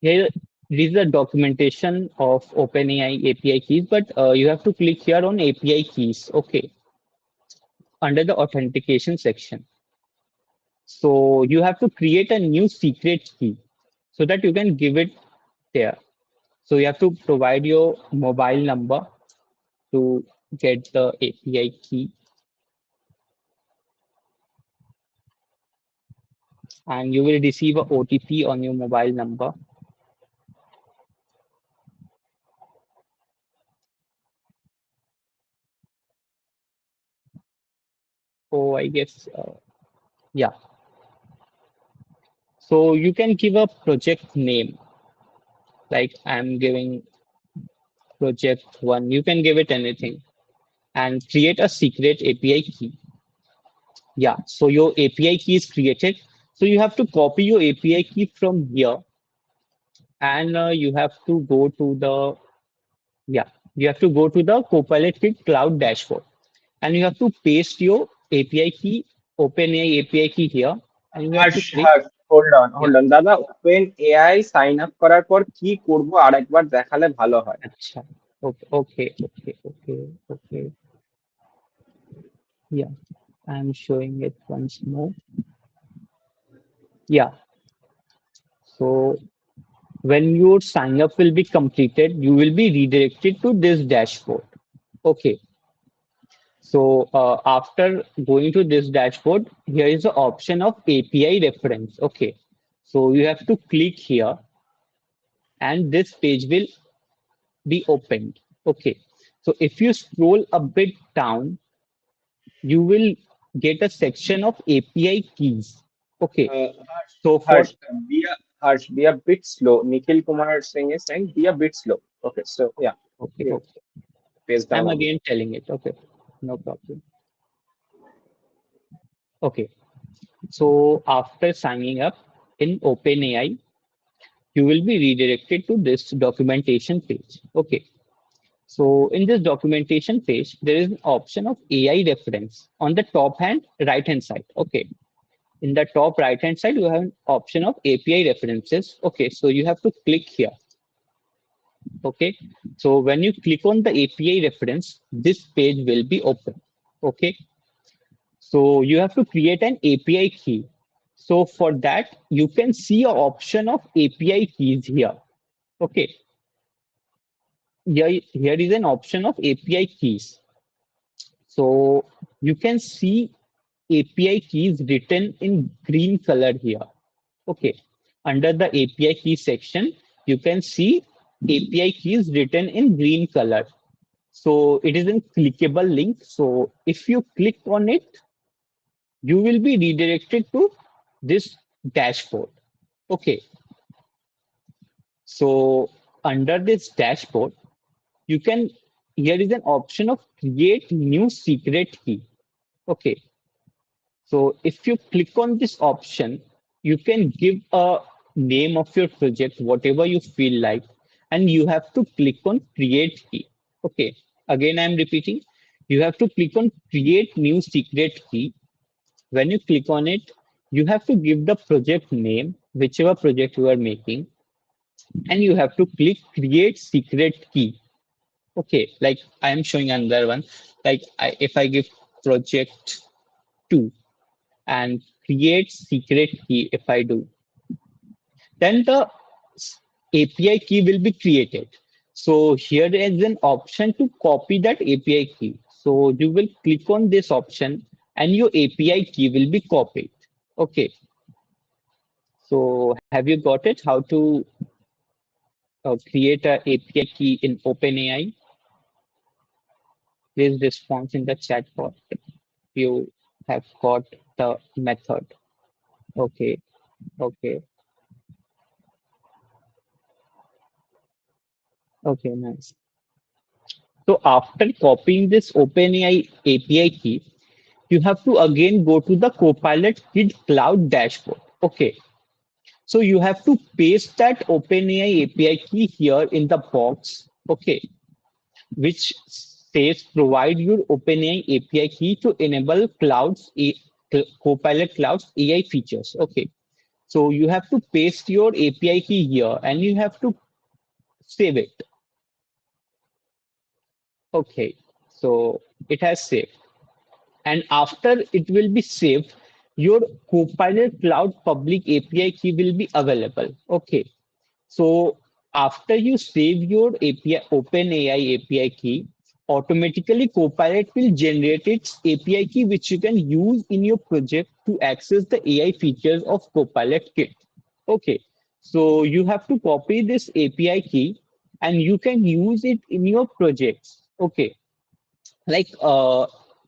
here this is the documentation of OpenAI API keys, but you have to click here on API keys. Okay, under the authentication section. So you have to create a new secret key so that you can give it there. So you have to provide your mobile number to get the API key and you will receive a OTP on your mobile number. Oh, I guess, yeah. So you can give a project name, like I'm giving project one. You can give it anything and create a secret API key. Yeah, so your API key is created. So you have to copy your API key from here and you have to go to the, yeah, you have to go to the Copilot Kit Cloud dashboard and you have to paste your API key, OpenAI API key here and you have to Harsh, click, Harsh, hold on, yeah, hold on. দাদা, open AI sign up করার পর কি করব আর একবার দেখালে ভালো হয়। acha. Okay. Yeah, I'm showing it once more. Yeah, so when your sign up will be completed, you will be redirected to this dashboard. Okay, so after going to this dashboard, here is the option of API reference. Okay, so you have to click here and this page will be opened. Okay, so if you scroll a bit down, you will get a section of API keys. Okay, Harsh, so for Harsh, we are Harsh, be a bit slow. Nikhil Kumar Singh is saying be a bit slow. Okay, so yeah, Okay, yeah, okay. pace down I'm a bit. again telling it. Okay, no problem. Okay, so after signing up in OpenAI, you will be redirected to this documentation page. Okay, so in this documentation page, there is an option of AI reference on the top hand right hand side. Okay, in the top right hand side, you have an option of API references. Okay, so you have to click here. Okay, so when you click on the API reference, this page will be open. Okay, so you have to create an API key. So for that, you can see an option of API keys here. Okay, here is an option of API keys. So you can see API keys written in green color here. Okay, under the API key section, you can see API keys written in green color. So it is a clickable link. So if you click on it, you will be redirected to this dashboard. Okay, so under this dashboard, you can, here is an option of create new secret key. Okay, so if you click on this option, you can give a name of your project, whatever you feel like, and you have to click on create key. Okay, again, I'm repeating, you have to click on create new secret key. When you click on it, you have to give the project name, whichever project you are making, and you have to click create secret key. Okay, like I am showing another one. Like if I give project 2 and create secret key, if I do, then the API key will be created. So here is an option to copy that API key. So you will click on this option and your API key will be copied. Okay, so have you got it? How to create a API key in OpenAI? Please respond in the chat box. You have got the method. Okay, okay, okay, nice. So after copying this OpenAI API key, you have to again go to the Copilot Kit Cloud dashboard. Okay, so you have to paste that OpenAI API key here in the box. Okay, which says provide your OpenAI API key to enable Copilot Cloud's AI features. Okay, so you have to paste your API key here and you have to save it. Okay, so it has saved. And after it will be saved, your Copilot Cloud public API key will be available. Okay, so after you save your API, OpenAI API key, automatically Copilot will generate its API key, which you can use in your project to access the AI features of Copilot Kit. Okay, so you have to copy this API key and you can use it in your projects. Okay, like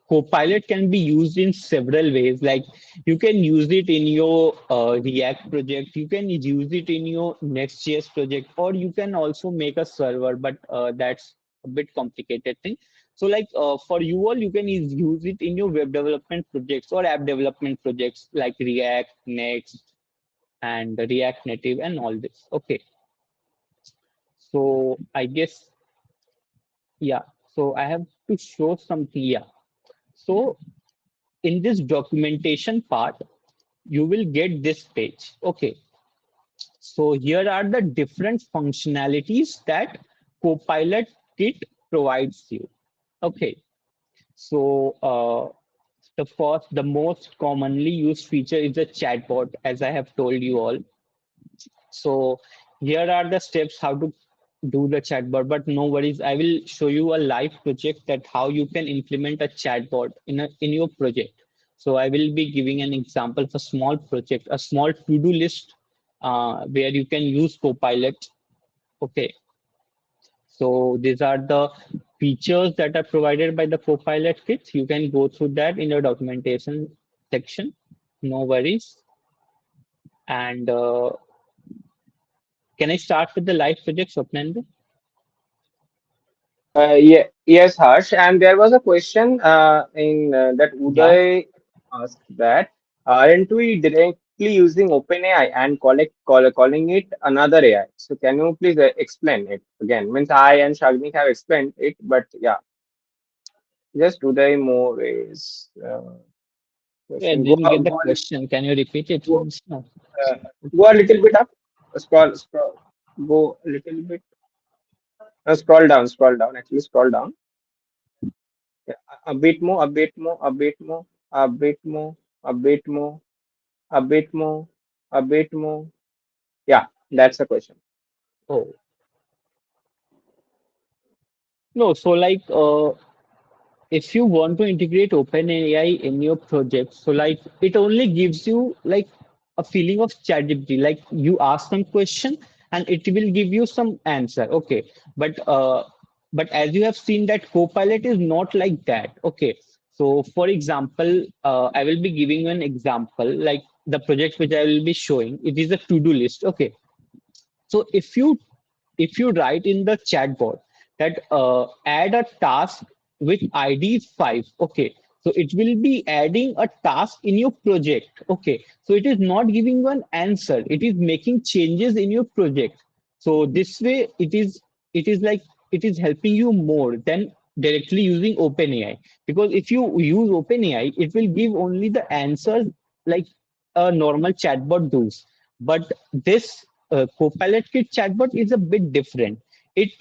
Copilot can be used in several ways. Like you can use it in your React project, you can use it in your Next.js project, or you can also make a server, but that's a bit complicated thing. So like for you all, you can use it in your web development projects or app development projects like React, Next, and React Native and all this. Okay, so I guess, yeah. So I have to show something. Yeah. So in this documentation part, you will get this page. Okay, so here are the different functionalities that Copilot Kit provides you. Okay, so the most commonly used feature is the chatbot, as I have told you all. So here are the steps how to do the chatbot, but no worries. I will show you a live project that how you can implement a chatbot in your project. So I will be giving an example of a small project, a small to-do list where you can use Copilot. Okay, so these are the features that are provided by the Copilot kit. You can go through that in your documentation section. No worries. And can I start with the live project, Swapnendu? Yeah, yes, Harsh. And there was a question in that Yeah. Uday asked that aren't we directly using OpenAI and calling it another AI? So can you please explain it again? Means I and Shagnik have explained it, but yeah, just Uday more is I question. didn't get the question. Can you repeat it Go, once more? uh, go a little bit up. Scroll. Go a little bit. Scroll down. Scroll down. Actually, scroll down. Yeah, a bit more, a bit more, a bit more, a bit more, a bit more, a bit more, a bit more. Yeah, that's the question. Oh, no. So like, if you want to integrate OpenAI in your project, so like it only gives you like a feeling of ChatGPT. Like you ask some question and it will give you some answer. Okay, but as you have seen that Copilot is not like that. Okay, so for example, I will be giving you an example like the project which I will be showing. It is a to-do list. Okay, so if you write in the chatbot that add a task with ID 5, okay, so it will be adding a task in your project. Okay, so it is not giving you an answer. It is making changes in your project. So this way, it is like it is helping you more than directly using OpenAI. Because if you use OpenAI, it will give only the answers like a normal chatbot does. But this Copilot Kit chatbot is a bit different. It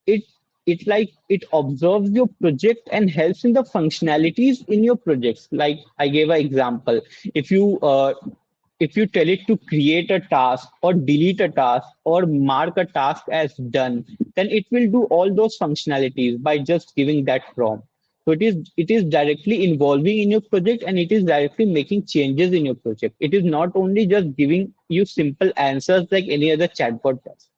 it it observes your project and helps in the functionalities in your projects. Like I gave an example. If you uh, if you tell it to create a task or delete a task or mark a task as done, then it will do all those functionalities by just giving that prompt. So it is directly involving in your project and it is directly making changes in your project. It is not only just giving you simple answers like any other chatbot does.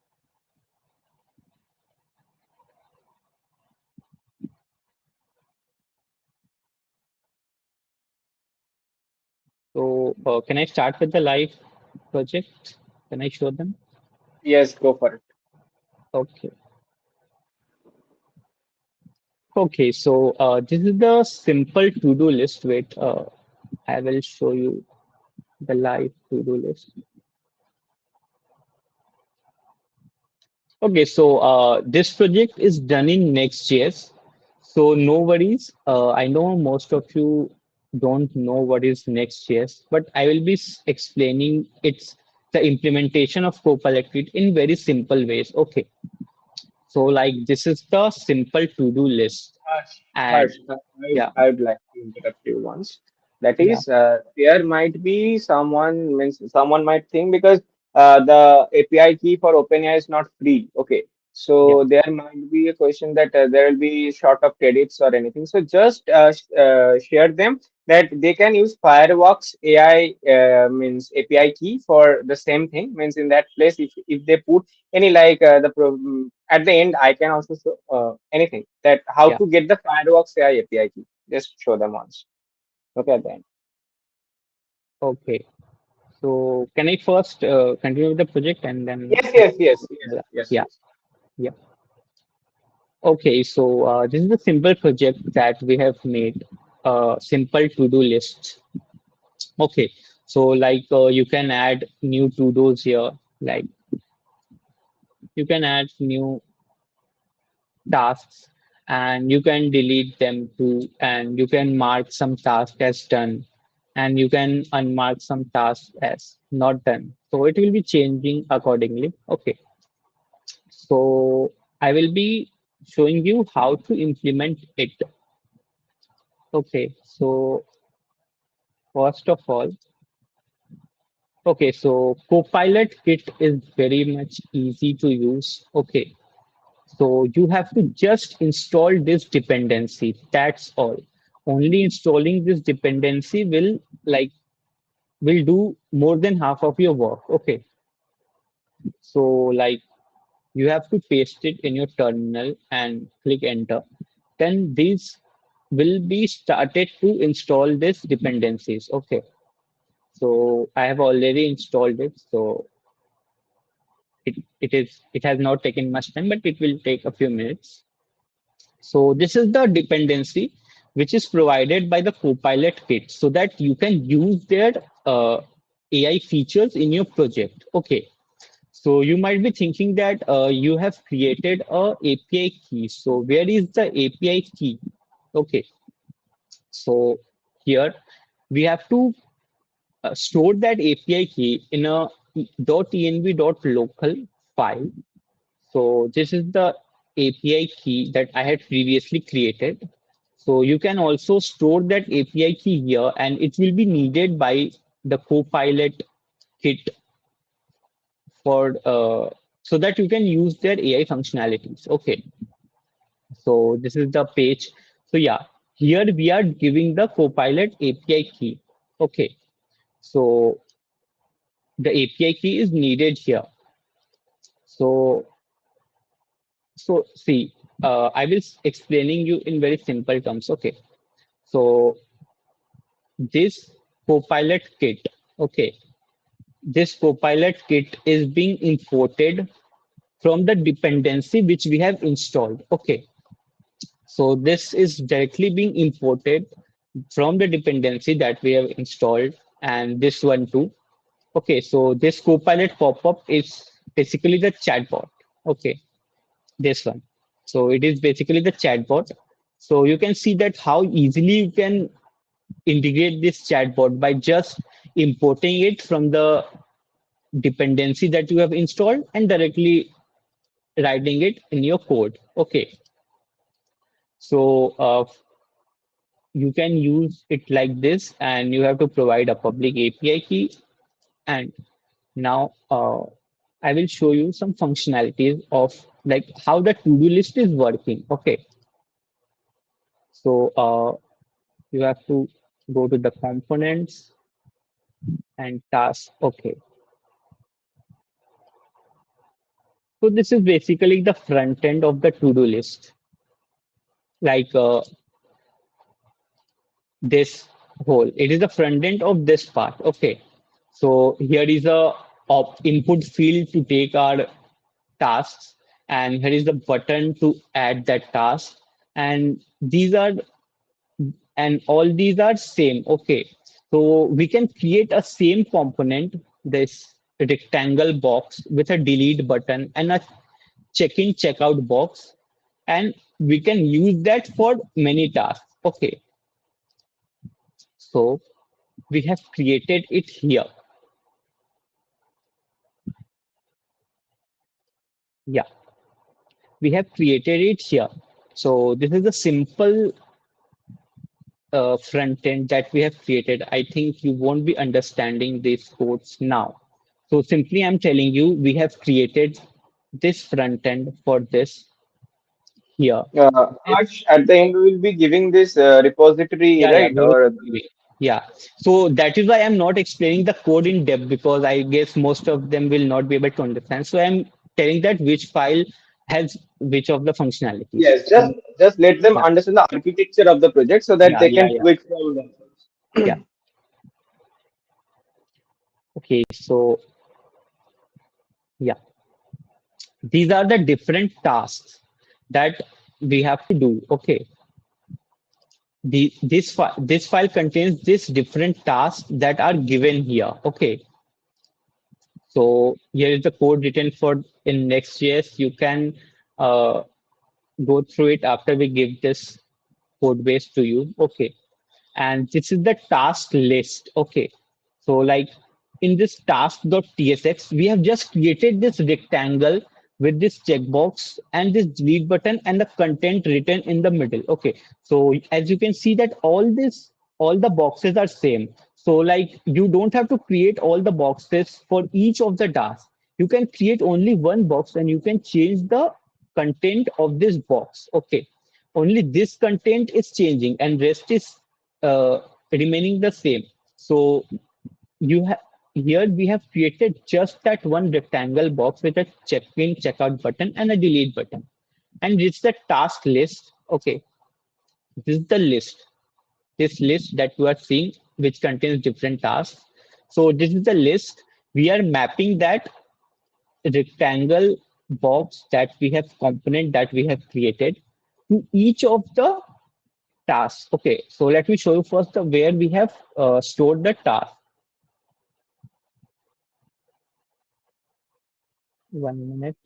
So can I start with the live project? Can I show them? Yes, go for it. Okay. Okay, so this is the simple to-do list. Wait, I will show you the live to-do list. Okay, so this project is done in Next.js. So no worries. I know most of you don't know what is Next.js, but I will be explaining its the implementation of Copilot Kit in very simple ways. Okay, so like this is the simple to-do list, Harsh, and Harsh, yeah, I would like to interrupt you once. That yeah, is, there might be someone means someone might think because the API key for OpenAI is not free. Okay, yeah, so there might be a question that there will be short of credits or anything. So just share them that they can use Fireworks AI means API key for the same thing. Means in that place, if they put any like at the end I can also show anything that how yeah. to get the Fireworks AI API key. Just show them once. Okay, at the end. Okay, so can I first continue with the project and then Yes, yes, yes, yes, yes, yeah, yes. yeah. Okay, so this is a simple project that we have made. Simple to-do list. Okay, so like you can add new to-dos here. Like you can add new tasks and you can delete them too, and you can mark some task as done, and you can unmark some tasks as not done. So it will be changing accordingly. Okay, so I will be showing you how to implement it. Okay, so first of all, okay, so Copilot Kit is very much easy to use. Okay, so you have to just install this dependency. That's all. Only installing this dependency will do more than half of your work. Okay, so like you have to paste it in your terminal and click enter. Then these will be started to install these dependencies. Okay, so I have already installed it. So it has not taken much time, but it will take a few minutes. So this is the dependency which is provided by the Copilot Kit so that you can use their AI features in your project. Okay. So you might be thinking that you have created a API key. So where is the API key? Okay. So here we have to store that API key in a .env.local file. So this is the API key that I had previously created. So you can also store that API key here, and it will be needed by the Copilot Kit for so that you can use their AI functionalities. Okay, so this is the page. So yeah, here we are giving the Copilot API key. Okay, so the API key is needed here. So see, I will explaining you in very simple terms. Okay, so this Copilot kit, okay, this Copilot kit is being imported from the dependency which we have installed. Okay, so this is directly being imported from the dependency that we have installed, and this one too. Okay, so this Copilot pop-up is basically the chatbot. Okay, this one. So it is basically the chatbot. So you can see that how easily you can integrate this chatbot by just importing it from the dependency that you have installed and directly writing it in your code. Okay, so you can use it like this, and you have to provide a public API key. And now I will show you some functionalities of like how the to-do list is working. Okay, so you have to go to the components and tasks. Okay, so this is basically the front end of the to-do list. Like this whole. It is the front end of this part. Okay. So here is a input field to take our tasks, and here is the button to add that task. And these are and all these are same. Okay. So we can create a same component, this rectangle box with a delete button and a check-in checkout box, and we can use that for many tasks. Okay. So we have created it here. Yeah, we have created it here. So this is a simple front end that we have created. I think you won't be understanding these codes now. So simply I'm telling you, we have created this front end for this here. Harsh, at the end, we will be giving this repository, Yeah, right? we will Or give it. Yeah. So that is why I'm not explaining the code in depth, because I guess most of them will not be able to understand. So I'm telling that which file has which of the functionalities. yes, just let them Yeah. understand the architecture of the project so that Yeah. they Yeah. can Yeah. tweak from themselves. Yeah. Okay. So yeah, these are the different tasks that we have to do. Okay. This file contains this different tasks that are given here. Okay. So here is the code written for in Next.js. You can uh, go through it after we give this code base to you. Okay. And this is the task list. Okay. So like in this task.tsx, we have just created this rectangle with this checkbox and this delete button and the content written in the middle. Okay. So as you can see that all the boxes are same. So like you don't have to create all the boxes for each of the tasks. You can create only one box and you can change the content of this box. Okay. Only this content is changing and rest is uh, remaining the same. So you have here we have created just that one rectangle box with a check-in, checkout button and a delete button. And it's the task list. Okay, this is the list. This list that you are seeing, which contains different tasks. So this is the list. We are mapping that rectangle box that we have component that we have created to each of the tasks. Okay, so let me show you first the where we have stored the task. 1 minute.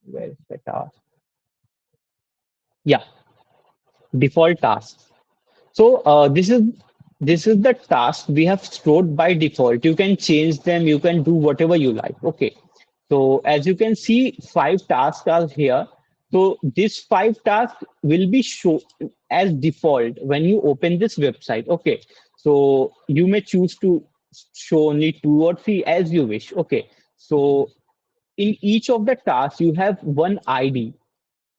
Where is the task? Yeah, default tasks. So this is the task we have stored by default. You can change them. You can do whatever you like. Okay. So as you can see, 5 tasks are here. So this 5 tasks will be shown as default when you open this website. Okay. So you may choose to show only 2 or 3 as you wish. Okay. So in each of the tasks, you have one ID,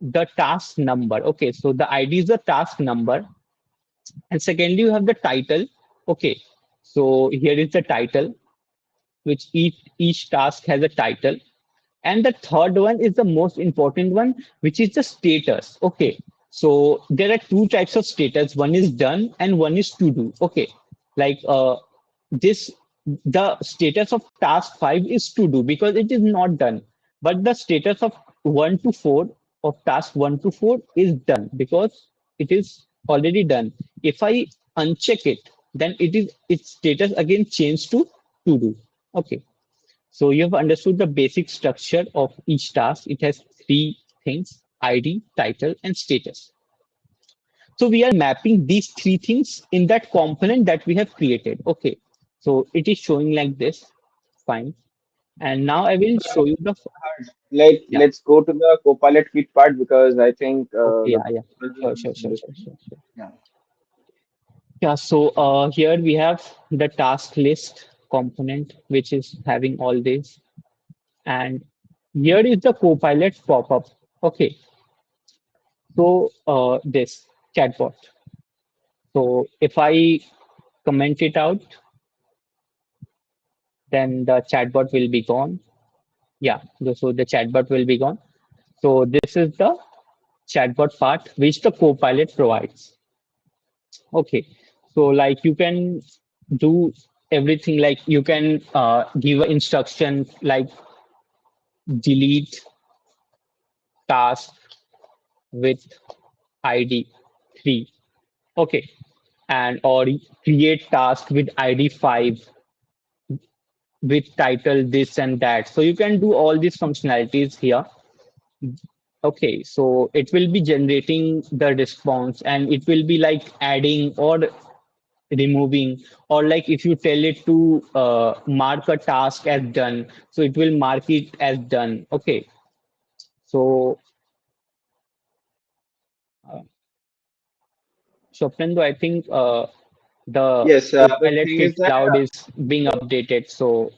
the task number. Okay. So the ID is the task number, and secondly, you have the title. Okay, so here is the title, which each task has a title. And the third one is the most important one, which is the status. Okay, so there are 2 types of status. One is done and one is to do. Okay, like this, the status of task 5 is to do because it is not done. But the status of 1 to 4 of task 1 to 4 is done because it is already done. If I uncheck it, then its status again changed to do. Okay. So you have understood the basic structure of each task. It has 3 things: ID, title, and status. So we are mapping these 3 things in that component that we have created. Okay. So it is showing like this. Fine. And now I will show you the, yeah. Let's go to the Copilot Kit part because I think Okay. the Yeah. Yeah. Sure. yeah. Yeah. So here we have the task list component, which is having all this. And here is the Copilot pop-up. Okay. So this chatbot. So if I comment it out, then the chatbot will be gone. Yeah, so the chatbot will be gone. So this is the chatbot part which the Copilot provides. Okay, so like you can do everything, like you can give an instruction like delete task with ID 3. Okay, and or create task with ID 5 with title this and that. So you can do all these functionalities here. Okay, so it will be generating the response and it will be like adding or removing, or like if you tell it to mark a task as done, so it will mark it as done. Okay, so uh, Swapnendu, I think the Yes, the Copilot thing Kit is that Cloud is being updated, so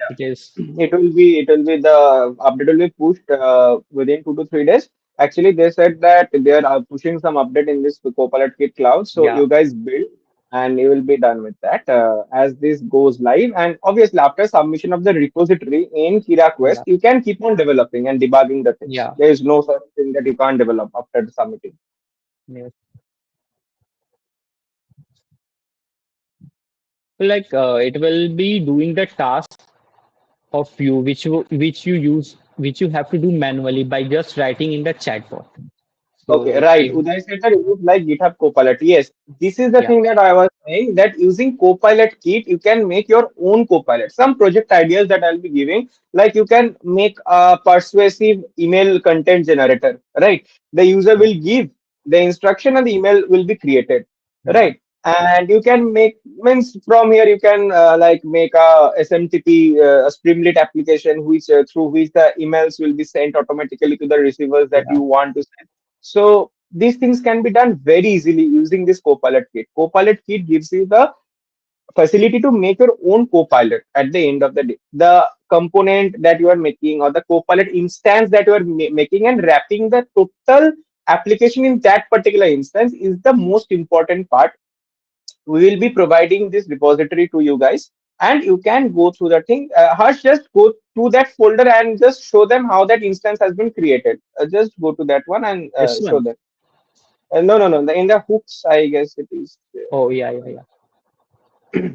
it is, it will be the update will be pushed within 2 to 3 days. Actually, they said that they are pushing some update in this Copilot Kit Cloud. So yeah, you guys build and you will be done with that as this goes live. And obviously, after submission of the repository in Quira Quest, yeah, you can keep on developing and debugging the things. yeah, There is no such thing that you can't develop after submitting. yes. So like it will be doing the task of you which you have to do manually by just writing in the chatbot. Okay, So right. if, Uday said that it is like GitHub Copilot. Yes, this is the yeah, thing that I was saying that using Copilot Kit, you can make your own Copilot. Some project ideas that I'll be giving, like you can make a persuasive email content generator, right? The user yeah, will give the instruction and the email will be created, yeah, right? And you can make means from here you can like make a SMTP a Streamlit application which through which the emails will be sent automatically to the receivers that yeah, you want to send. So these things can be done very easily using this Copilot Kit. Copilot Kit gives you the facility to make your own Copilot at the end of the day. The component that you are making or the Copilot instance that you are making and wrapping the total application in that particular instance is the most important part. We will be providing this repository to you guys and you can go through the thing. Harsh, just go to that folder and just show them how that instance has been created. Just go to that one and this show one. them. No. In the hooks, I guess it is. Oh yeah, yeah, yeah.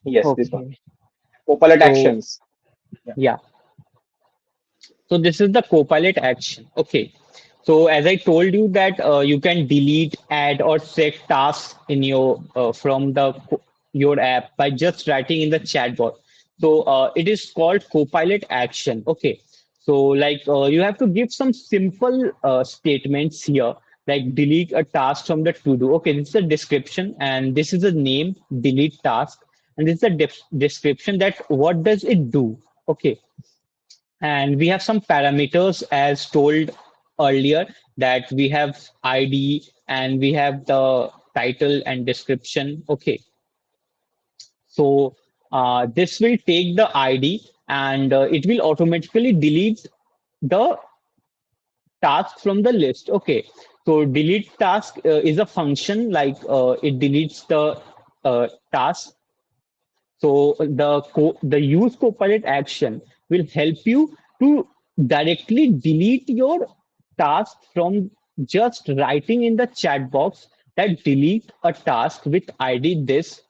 Yes, this one. Okay. Copilot So actions. Yeah. yeah, so this is the Copilot action. Okay. So as I told you that you can delete, add, or set tasks in your from the your app by just writing in the chatbot. So it is called Copilot action. Okay. So like you have to give some simple statements here, like delete a task from the to do. Okay, this is a description, and this is a name, delete task, and this is a description that what does it do. Okay, and we have some parameters as told earlier, that we have ID and we have the title and description. Okay, so this will take the ID and it will automatically delete the task from the list. Okay, so delete task is a function, like it deletes the task. So the use Copilot action will help you to directly delete your task from just writing in the chat box that delete a task with ID this.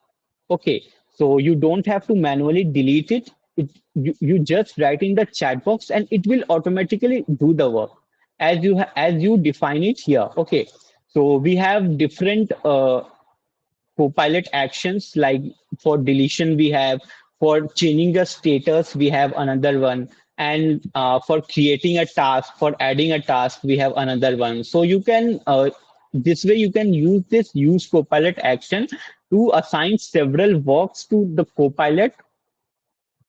Okay, so you don't have to manually delete it. You just write in the chat box and it will automatically do the work as as you define it here. Okay, so we have different Copilot actions, like for deletion we have, for changing the status we have another one, and for creating a task, for adding a task we have another one. So you can this way you can use this use Copilot action to assign several works to the Copilot,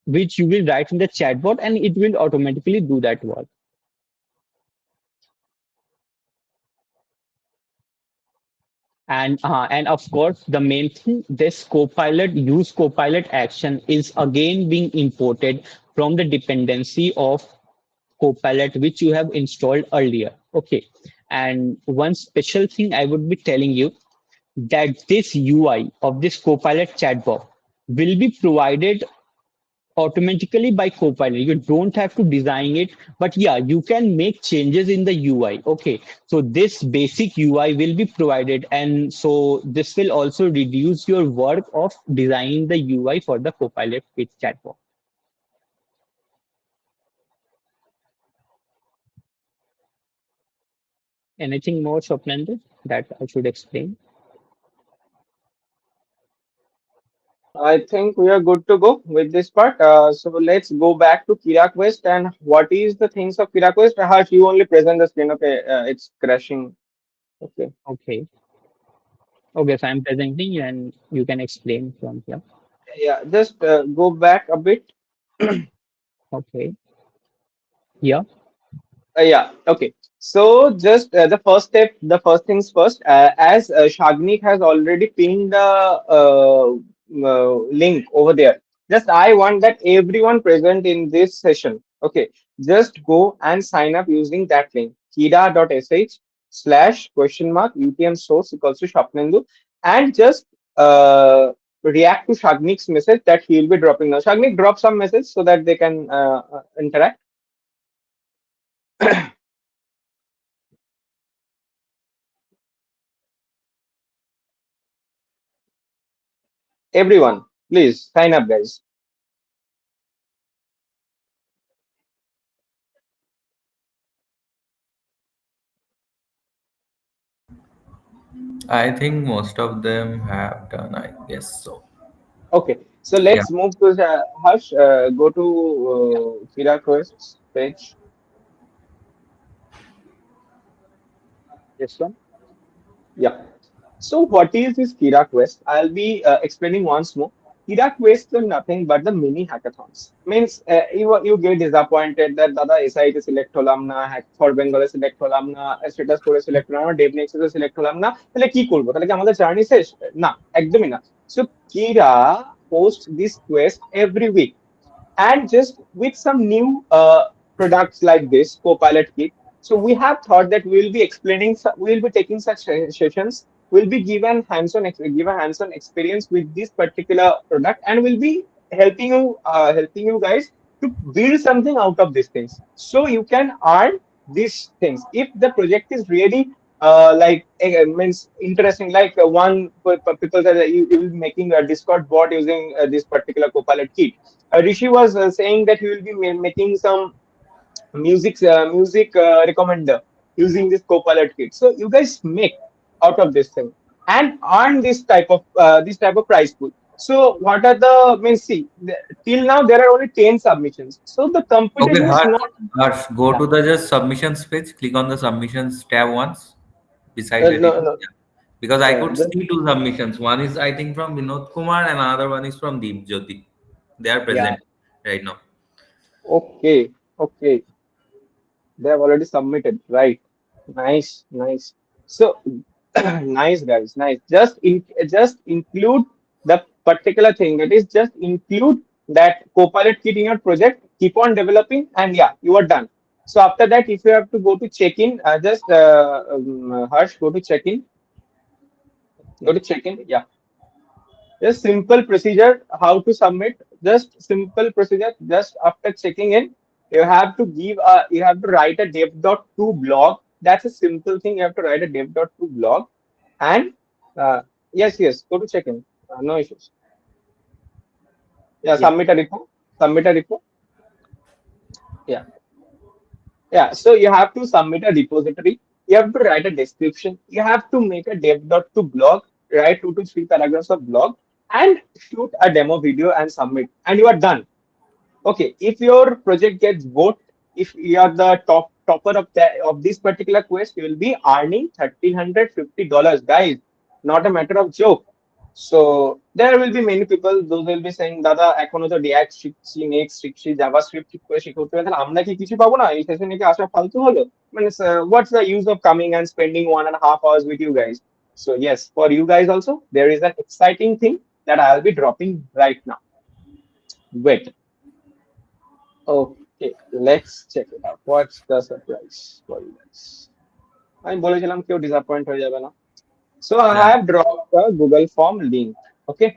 which you will write in the chatbot and it will automatically do that work. And of course, the main thing, this Copilot use Copilot action is again being imported from the dependency of Copilot which you have installed earlier. Okay, and one special thing I would be telling you, that this UI of this Copilot chatbot will be provided automatically by Copilot. You don't have to design it, but yeah, you can make changes in the UI. Okay, so this basic UI will be provided, and so this will also reduce your work of designing the UI for the Copilot Kit chatbot. Anything more, Swapnendu, that I should explain? I think we are good to go with this part. So let's go back to Quira Quest and what is the things of Quira Quest? Harsh, you only present the screen. Okay, it's crashing. Okay. Okay. Okay, so I'm presenting and you can explain from here. Yeah, just go back a bit. Okay. Yeah. Yeah, okay. So just the first step, the first things first, as Shagnik has already pinned the link over there. Just I want that everyone present in this session, okay, just go and sign up using that link, kira.sh/? UTM source equals to Swapnendu, and just react to Shagnik's message that he will be dropping now. Shagnik, drop some message so that they can interact. Everyone, please sign up, guys. I think most of them have done, I guess so. Okay, so Yeah. let's move to Harsh. Go to Kira Quests page. This one. Yeah. So what is this Kira Quest? I'll be explaining once more. Kira Quest are nothing but the mini hackathons. Means you get disappointed that দাদা SIT select হলাম না, hack for Bengal select হলাম না, status করে select হলাম না, DevNext এ select হলাম না, তাহলে কি করবো? তাহলে কি আমাদের জার্নি শেষ? না, একদমই না। So Kira posts this quest every week, and just with some new products like this Copilot Kit. So we have thought that we will be explaining, we will be taking such sessions, will be given hands-on experience with this particular product, and will be helping you guys to build something out of these things, so you can earn these things. If the project is really means interesting. One people said that you will be making a Discord bot using this particular Copilot kit. Rishi was saying that he will be making some music recommender using this Copilot kit. So you guys make out of this thing and earn this type of prize pool. So what are the means? See, till now there are only 10 submissions. So the Okay, competition is not. Harsh, go Yeah. to the just submissions page, click on the submissions tab once beside the No, table. no. Yeah. Because I Yeah. could see two submissions. One is I think from Vinod Kumar and another one is from Deep Jyoti. They are Yeah. present right now. Okay. Okay. They have already submitted, right? Nice, nice. So nice, guys, nice. Just include the particular thing. That is, just include that Copilot kit in your project. Keep on developing, and yeah, you are done. So after that, if you have to go to check-in, just Harsh, go to check-in. Go to check-in. Yeah, just simple procedure how to submit. Just simple procedure. Just after checking in, you have to write a dev.to blog. That's a simple thing. You have to write a dev.to blog and uh, yes, yes, go to check in. No issues. Yeah, Yeah. submit a repo. Submit a repo. Yeah. Yeah, so you have to submit a repository. You have to write a description. You have to make a dev.to blog, write 2 to 3 paragraphs of blog, and shoot a demo video and submit. And you are done. Okay, if your project gets vote, if you are the topper of this particular quest, you will be earning $1,350, guys. Not a matter of joke. So there will be many people, those will be saying, দাদা এখনো তো React শিখছি, next শিখছি, JavaScript ঠিক করে শিখে উঠতে হবে, তাহলে আমরা কি কিছু পাবো না? এই সেশনে কি আসা ফালতু হলো? মানে what's the use of coming and spending 1.5 hours with you guys? So yes, for you guys also, there is an exciting thing that I'll be dropping right now. Wait. Okay, let's check it out. What's the surprise for you guys? আমি বলেছিলাম কেউ disappoint হয়ে যাবে না. So I Yeah. have dropped the Google form link. Okay,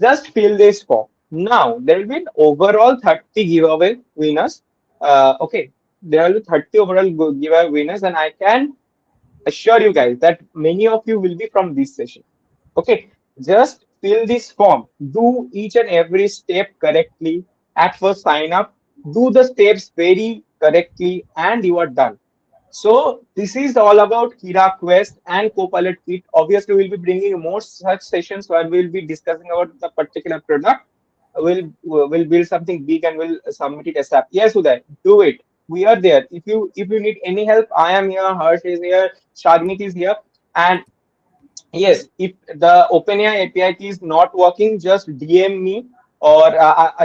just fill this form. Now there will be an overall 30 giveaway winners. Okay, there will be 30 overall giveaway winners, and I can assure you guys that many of you will be from this session. Okay, just fill this form, do each and every step correctly. At first sign up, do the steps very correctly, and you are done. So this is all about Quira Quest and Copilot Kit. Obviously we'll be bringing more such sessions where we'll be discussing about the particular product. We'll build something big and we'll submit it ASAP. Yes, Uday, do it. We are there. If you need any help, I am here, Harsh is here, Shagnik is here. And yes, if the OpenAI API key is not working, just DM me, or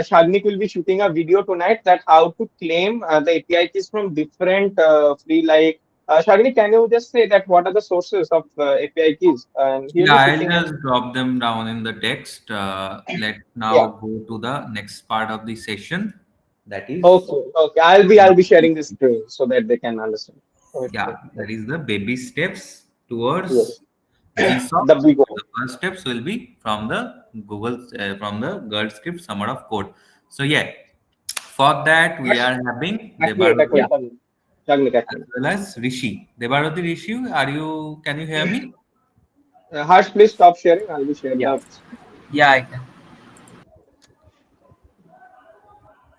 Shagnik will be shooting a video tonight that how to claim the API keys from different free. Shagnik, can you just say that what are the sources of API keys? And he'll Yeah, be I'll shooting a just drop them down in the text. Let's yeah. now go to the next part of the session. That is, Okay, okay. I'll be sharing this screen so that they can understand. Wait, yeah, wait, wait. that is the baby steps Yes, towards GSoC. the big one. The first steps will be from the from the Girl Script Summer of Code. So yeah, for that we Harsh, are having এক Debarati minute, Shagnik, এক as minute. well as Rishi. Debarati, Rishi, can you hear me? Harsh, please stop sharing. I'll be sharing Yeah, the screen. yeah, I can.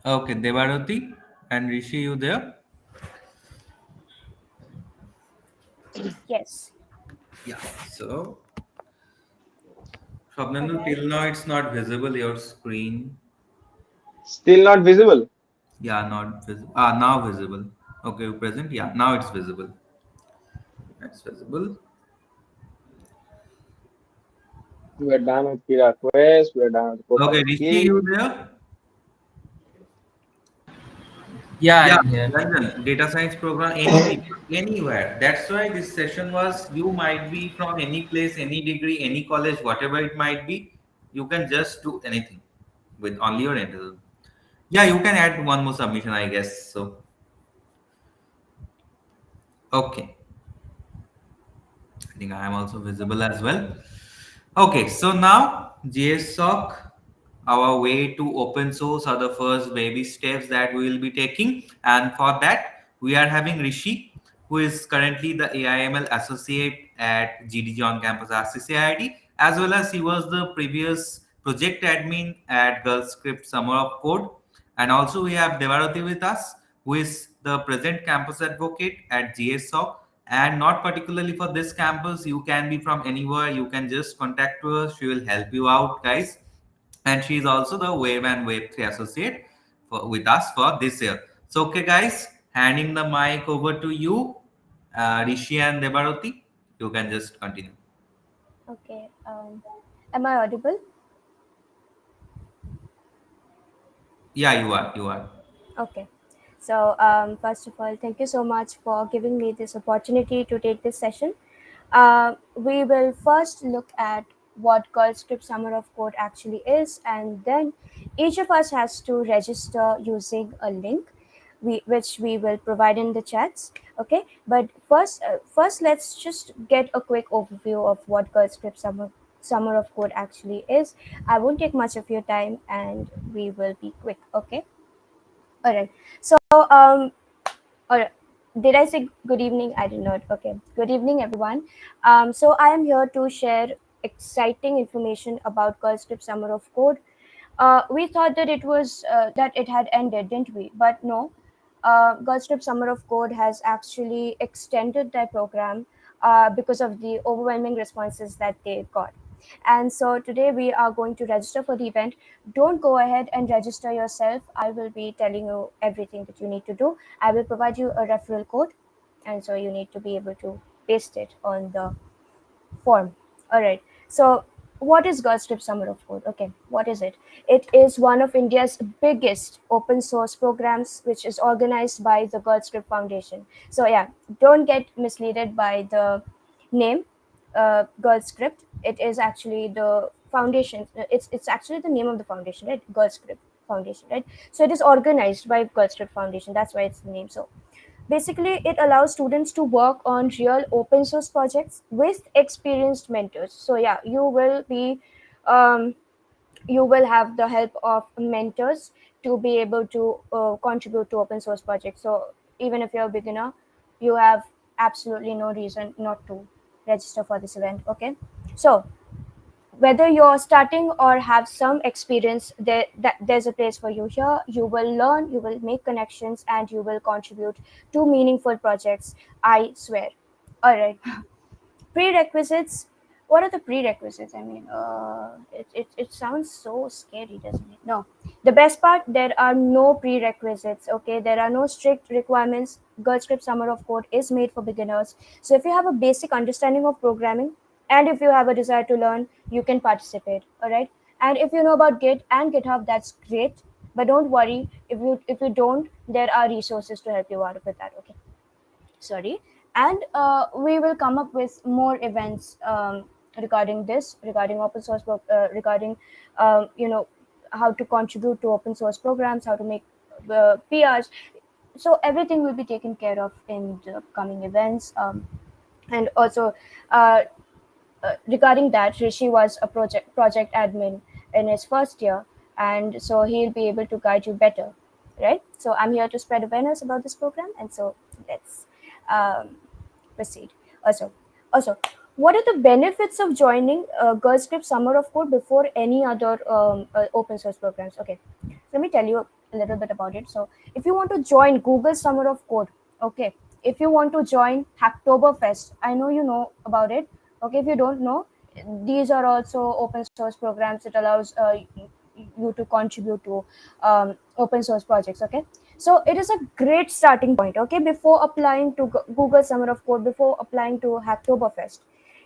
Okay, Debarati and Rishi, you there? Yes. Yeah. So, Swapnendu, Okay. till now it's not visible your screen. Still not visible. Yeah, not visible. Ah, now visible. Okay, present. Yeah, now it's visible. It's visible. We're done with Quira Quest. We're done with Okay, Copilot Rishi, Kit. you there? Yeah, Yeah, I'm here. well done. Data science program anywhere. That's why this session was. You might be from any place, any degree, any college, whatever it might be. You can just do anything with only your internet. Yeah, you can add one more submission, I guess. So, okay. I think I am also visible as well. Okay, so now GSSoC, our way to open source are the first baby steps that we will be taking. And for that, we are having Rishi. who is currently the AIML associate at GDG on campus RCCID, as well as he was the previous project admin at Girls Script Summer of Code. And also we have Debarati with us, who is the present campus advocate at GSSoC. And not particularly for this campus, you can be from anywhere. You can just contact her. She will help you out, guys. And she is also the Wave and Wave 3 associate with us for this year. So, okay, guys, handing the mic over to you, Rishi and Debarati. You can just continue. Okay. Am I audible? Yeah, you are. You are. Okay. So, first of all, thank you so much for giving me this opportunity to take this session. We will first look at what Girl Script Summer of Code actually is, and then each of us has to register using a link, which we will provide in the chats. Okay, but first let's just get a quick overview of what Girl Script Summer of Code actually is. I won't take much of your time, and we will be quick. Okay. All right. So, or did I say good evening? I did not. Okay. Good evening, everyone. So I am here to share exciting information about Girl Script Summer of Code. We thought that it had ended, didn't we? But no. Girl Script Summer of Code has actually extended their program because of the overwhelming responses that they got. And so today we are going to register for the event. Don't go ahead and register yourself. I will be telling you everything that you need to do. I will provide you a referral code, and so you need to be able to paste it on the form. All right. So, what is Girl Script Summer of Code? Okay, what is it? It is one of India's biggest open source programs, which is organized by the Girl Script Foundation. So, yeah, don't get misled by the name Girl Script. It is actually the foundation. It's actually the name of the foundation, right? Girl Script Foundation, right? So, it is organized by Girl Script Foundation. That's why it's the name. So, basically, it allows students to work on real open source projects with experienced mentors. So yeah, um, you will have the help of mentors to be able to contribute to open source projects. So even if you're a beginner, you have absolutely no reason not to register for this event. Okay, so whether you're starting or have some experience, there's a place for you here. You will learn, you will make connections, and you will contribute to meaningful projects, I swear. All right. Prerequisites. What are the prerequisites? I mean, it sounds so scary, doesn't it? No. The best part, there are no prerequisites. Okay, there are no strict requirements. Girl Script Summer of Code is made for beginners. So if you have a basic understanding of programming, and if you have a desire to learn, you can participate. All right. And if you know about Git and GitHub, that's great. But don't worry, if you don't, there are resources to help you out with that. Okay, sorry. And we will come up with more events regarding this, regarding open source regarding how to contribute to open source programs, how to make PRs. So everything will be taken care of in the coming events. And also uh, regarding that, Rishi was a project admin in his first year, and so he'll be able to guide you better, right? So I'm here to spread awareness about this program, and so let's um, proceed. Also, what are the benefits of joining Girl Script Summer of Code before any other open source programs? Okay, let me tell you a little bit about it. So, if you want to join Google Summer of Code, okay, if you want to join Hacktoberfest, I know you know about it. Okay, if you don't know, these are also open source programs that allows you to contribute to open source projects. Okay, so it is a great starting point. Okay, before applying to Google Summer of Code, before applying to Hacktoberfest,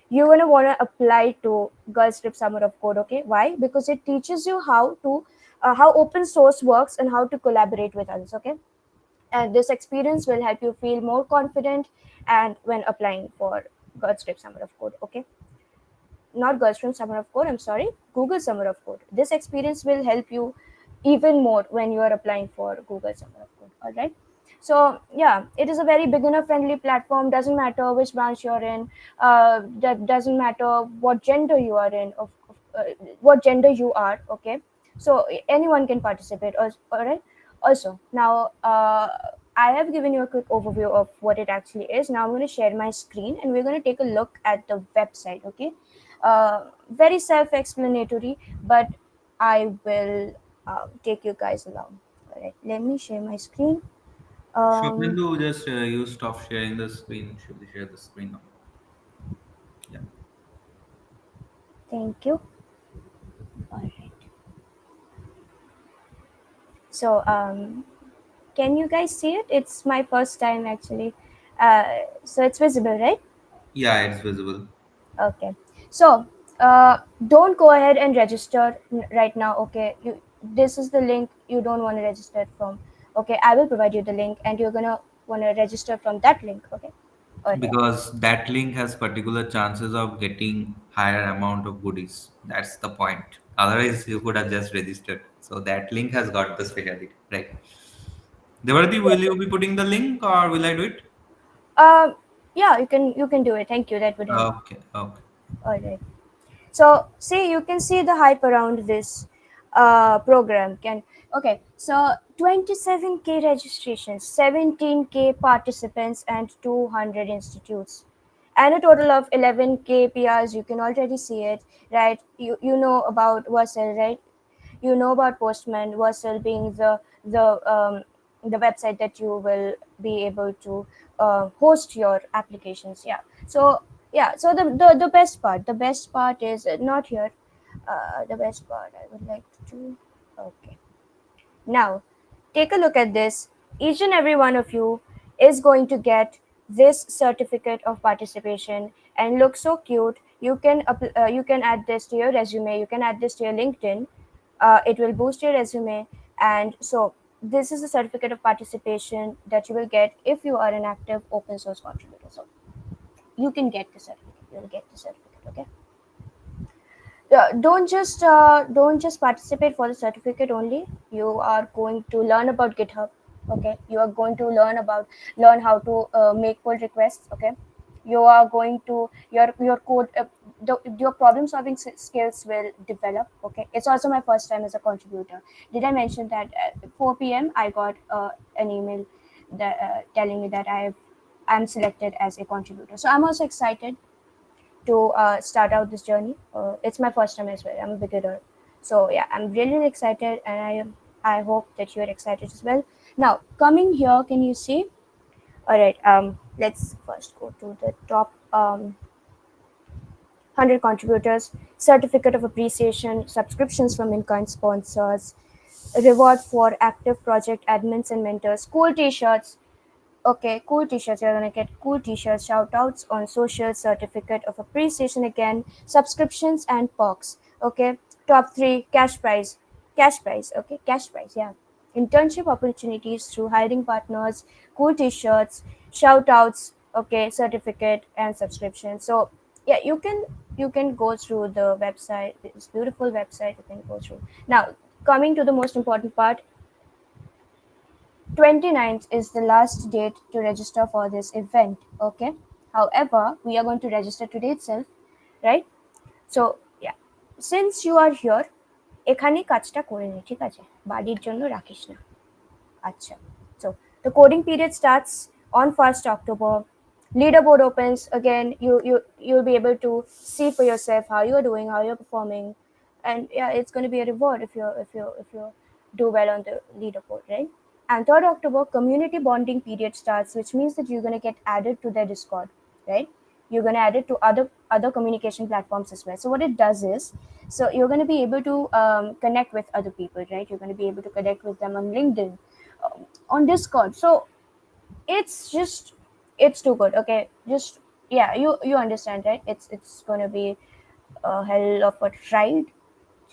you're gonna want to apply to Girl Script Summer of Code. Okay, why? Because it teaches you how open source works and how to collaborate with others. Okay, and this experience will help you feel more confident and when applying for Girl Script Summer of Code. Okay, not Girl Script Summer of Code, I'm sorry, Google Summer of Code. This experience will help you even more when you are applying for Google Summer of Code. All right. So yeah, it is a very beginner friendly platform. Doesn't matter which branch you're in. That doesn't matter what gender you are in. What gender you are. Okay. So anyone can participate. All right. Also, now I have given you a quick overview of what it actually is. Now I'm going to share my screen and we're going to take a look at the website. Okay, very self-explanatory, but I will take you guys along. All right, let me share my screen. Um, Swapnendu, just you stop sharing the screen. Should we share the screen now? Yeah. Thank you. All right. So, can you guys see it? It's my first time actually. So it's visible, right? Yeah, it's visible. Okay. So, don't go ahead and register right now. Okay. This is the link you don't want to register from. Okay. I will provide you the link, and you're gonna want to register from that link. Okay. All right. Because that link has particular chances of getting higher amount of goodies. That's the point. Otherwise, you could have just registered. So that link has got the specialty, right? Debarati, will you be putting the link or will I do it? Um. Yeah. You can do it. Thank you. That would help. Okay, okay. All right. So see, you can see the hype around this program. So 27K registrations, 17K participants, and 200 institutes, and a total of 11K PRs. You can already see it, right? You know about Wasl, right? You know about Postman, Wasl being the website that you will be able to host your applications. Yeah. So yeah. So the best part is not here. The best part I would like to. Okay. Now, take a look at this. Each and every one of you is going to get this certificate of participation and look so cute. You can add this to your resume. You can add this to your LinkedIn. It will boost your resume, and so this is a certificate of participation that you will get if you are an active open source contributor. So you can get the certificate. You'll get the certificate. Okay. Don't just participate for the certificate only. You are going to learn about GitHub. Okay, you are going to learn how to make pull requests. Okay, you are going to your code your problem solving skills will develop. Okay, it's also my first time as a contributor. Did I mention that at 4 p.m. I got an email that telling me that I'm selected as a contributor, so I'm also excited to start out this journey. It's my first time as well. I'm a beginner, so yeah, I'm really excited, and I hope that you're excited as well. Now, coming here, can you see? All right. Let's first go to the top 100 contributors, certificate of appreciation, subscriptions from in-kind sponsors, reward for active project admins and mentors, cool T-shirts. Okay, cool t-shirts. You're gonna get cool t-shirts, shout outs on social, certificate of appreciation again, subscriptions and perks. Okay, top three, cash prize. Okay, cash prize. Yeah, internship opportunities through hiring partners, cool t-shirts, shout outs. Okay, certificate and subscription. So yeah, you can go through the website. This beautiful website. You can go through. Now, coming to the most important part, 29th is the last date to register for this event. Okay, however, we are going to register today itself, right? So yeah, since you are here, এখানে কাজটা করে নে, ঠিক আছে? বাড়ির জন্য রাখিস না। আচ্ছা, so the coding period starts on 1st October. Leaderboard opens again. You'll be able to see for yourself how you're doing, how you're performing, and yeah, it's going to be a reward if you do well on the leaderboard, right? And 3rd October, community bonding period starts, which means that you're going to get added to their Discord, right? You're going to add it to other communication platforms as well. So what it does is, so you're going to be able to connect with other people, right? You're going to be able to connect with them on LinkedIn, on Discord. So it's too good. Okay, just yeah, you understand, right? It's going to be a hell of a ride.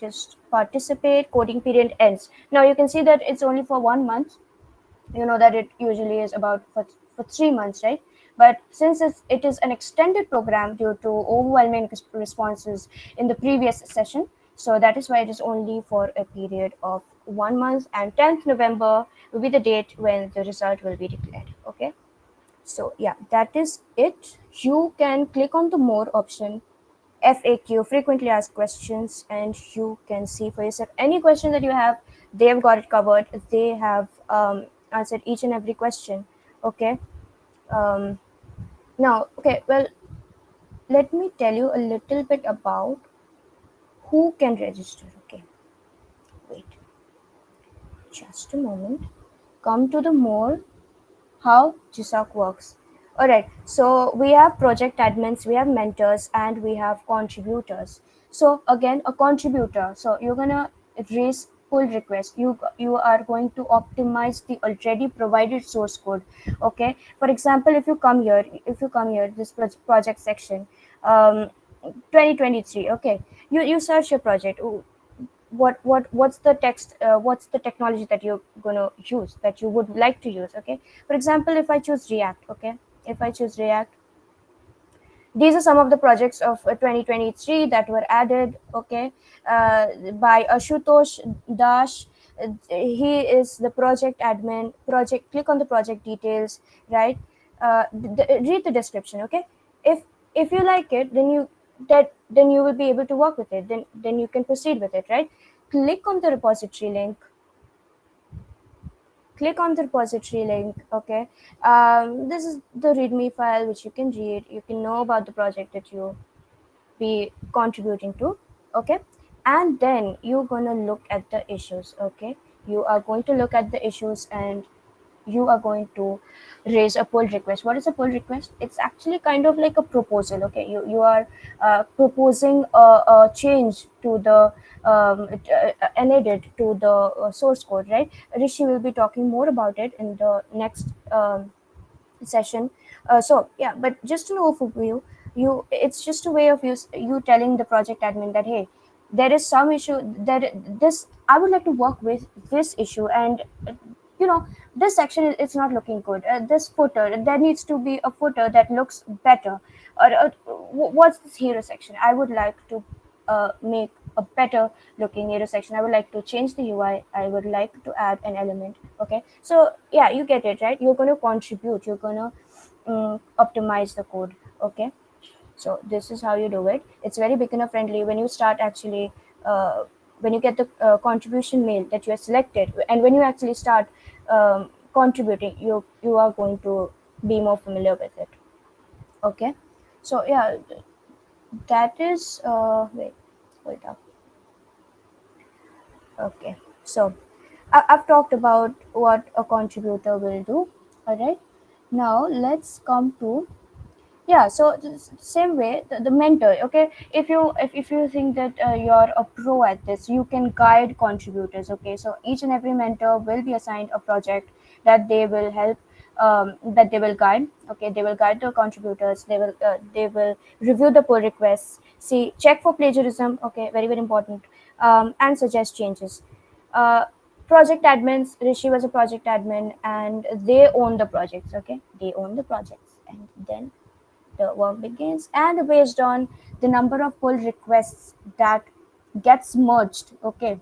Just participate. Coding period ends. Now you can see that it's only for 1 month. You know that it usually is about for 3 months, right? But since it is an extended program due to overwhelming responses in the previous session, so that is why it is only for a period of 1 month, and 10th November will be the date when the result will be declared. Okay, so yeah, that is it. You can click on the more option, FAQ, frequently asked questions, and you can see for yourself any question that you have. They've got it covered. They have answered each and every question. Okay. um, Now, okay, well, let me tell you a little bit about who can register. Okay, wait, just a moment. Come to the more how GSoC works. All right, so we have project admins, we have mentors, and we have contributors. So again, a contributor. So you're gonna raise pull request. You are going to optimize the already provided source code. Okay. For example, if you come here, this project section, um, 2023. Okay, you search your project. What's the text, what's the technology that you're going to use, that you would like to use. Okay, for example, if I choose React. Okay, if I choose React, these are some of the projects of 2023 that were added. Okay, by Ashutosh Dash. He is the project admin. Project, click on the project details, right? Read the description. Okay, if if you like it, then then you will be able to work with it, then you can proceed with it, right? Click on the repository link. Click on the repository link. Okay, this is the readme file which you can read. You can know about the project that you be contributing to. Okay, and then you're gonna look at the issues. Okay, you are going to look at the issues, and you are going to raise a pull request. What is a pull request? It's actually kind of like a proposal. Okay, you are proposing a change to the an edit to the source code, right? Rishi will be talking more about it in the next session. So yeah, but just an overview. It's just a way of you telling the project admin that, hey, there is some issue, that this I would like to work with this issue, and you know, this section it's not looking good. This footer, there needs to be a footer that looks better. What's this hero section? I would like to make a better looking hero section. I would like to change the UI. I would like to add an element. Okay, so yeah, you get it, right? You're going to contribute, you're going to optimize the code. Okay, so this is how you do it. It's very beginner friendly. When you start actually when you get the contribution mail that you are selected, and when you actually start contributing, you are going to be more familiar with it. Okay, so yeah, that is wait, hold up. Okay, so I've talked about what a contributor will do. All right, now let's come to, yeah, so same way, the mentor. Okay, if you think that you're a pro at this, you can guide contributors. Okay, so each and every mentor will be assigned a project that they will help, that they will guide. Okay, they will guide the contributors. They will review the pull requests, see, check for plagiarism. Okay, very very important. And suggest changes. uh, Project admins, Rishi was a project admin, and they own the projects. Okay, they own the projects, and then the work begins. And based on the number of pull requests that gets merged. Okay,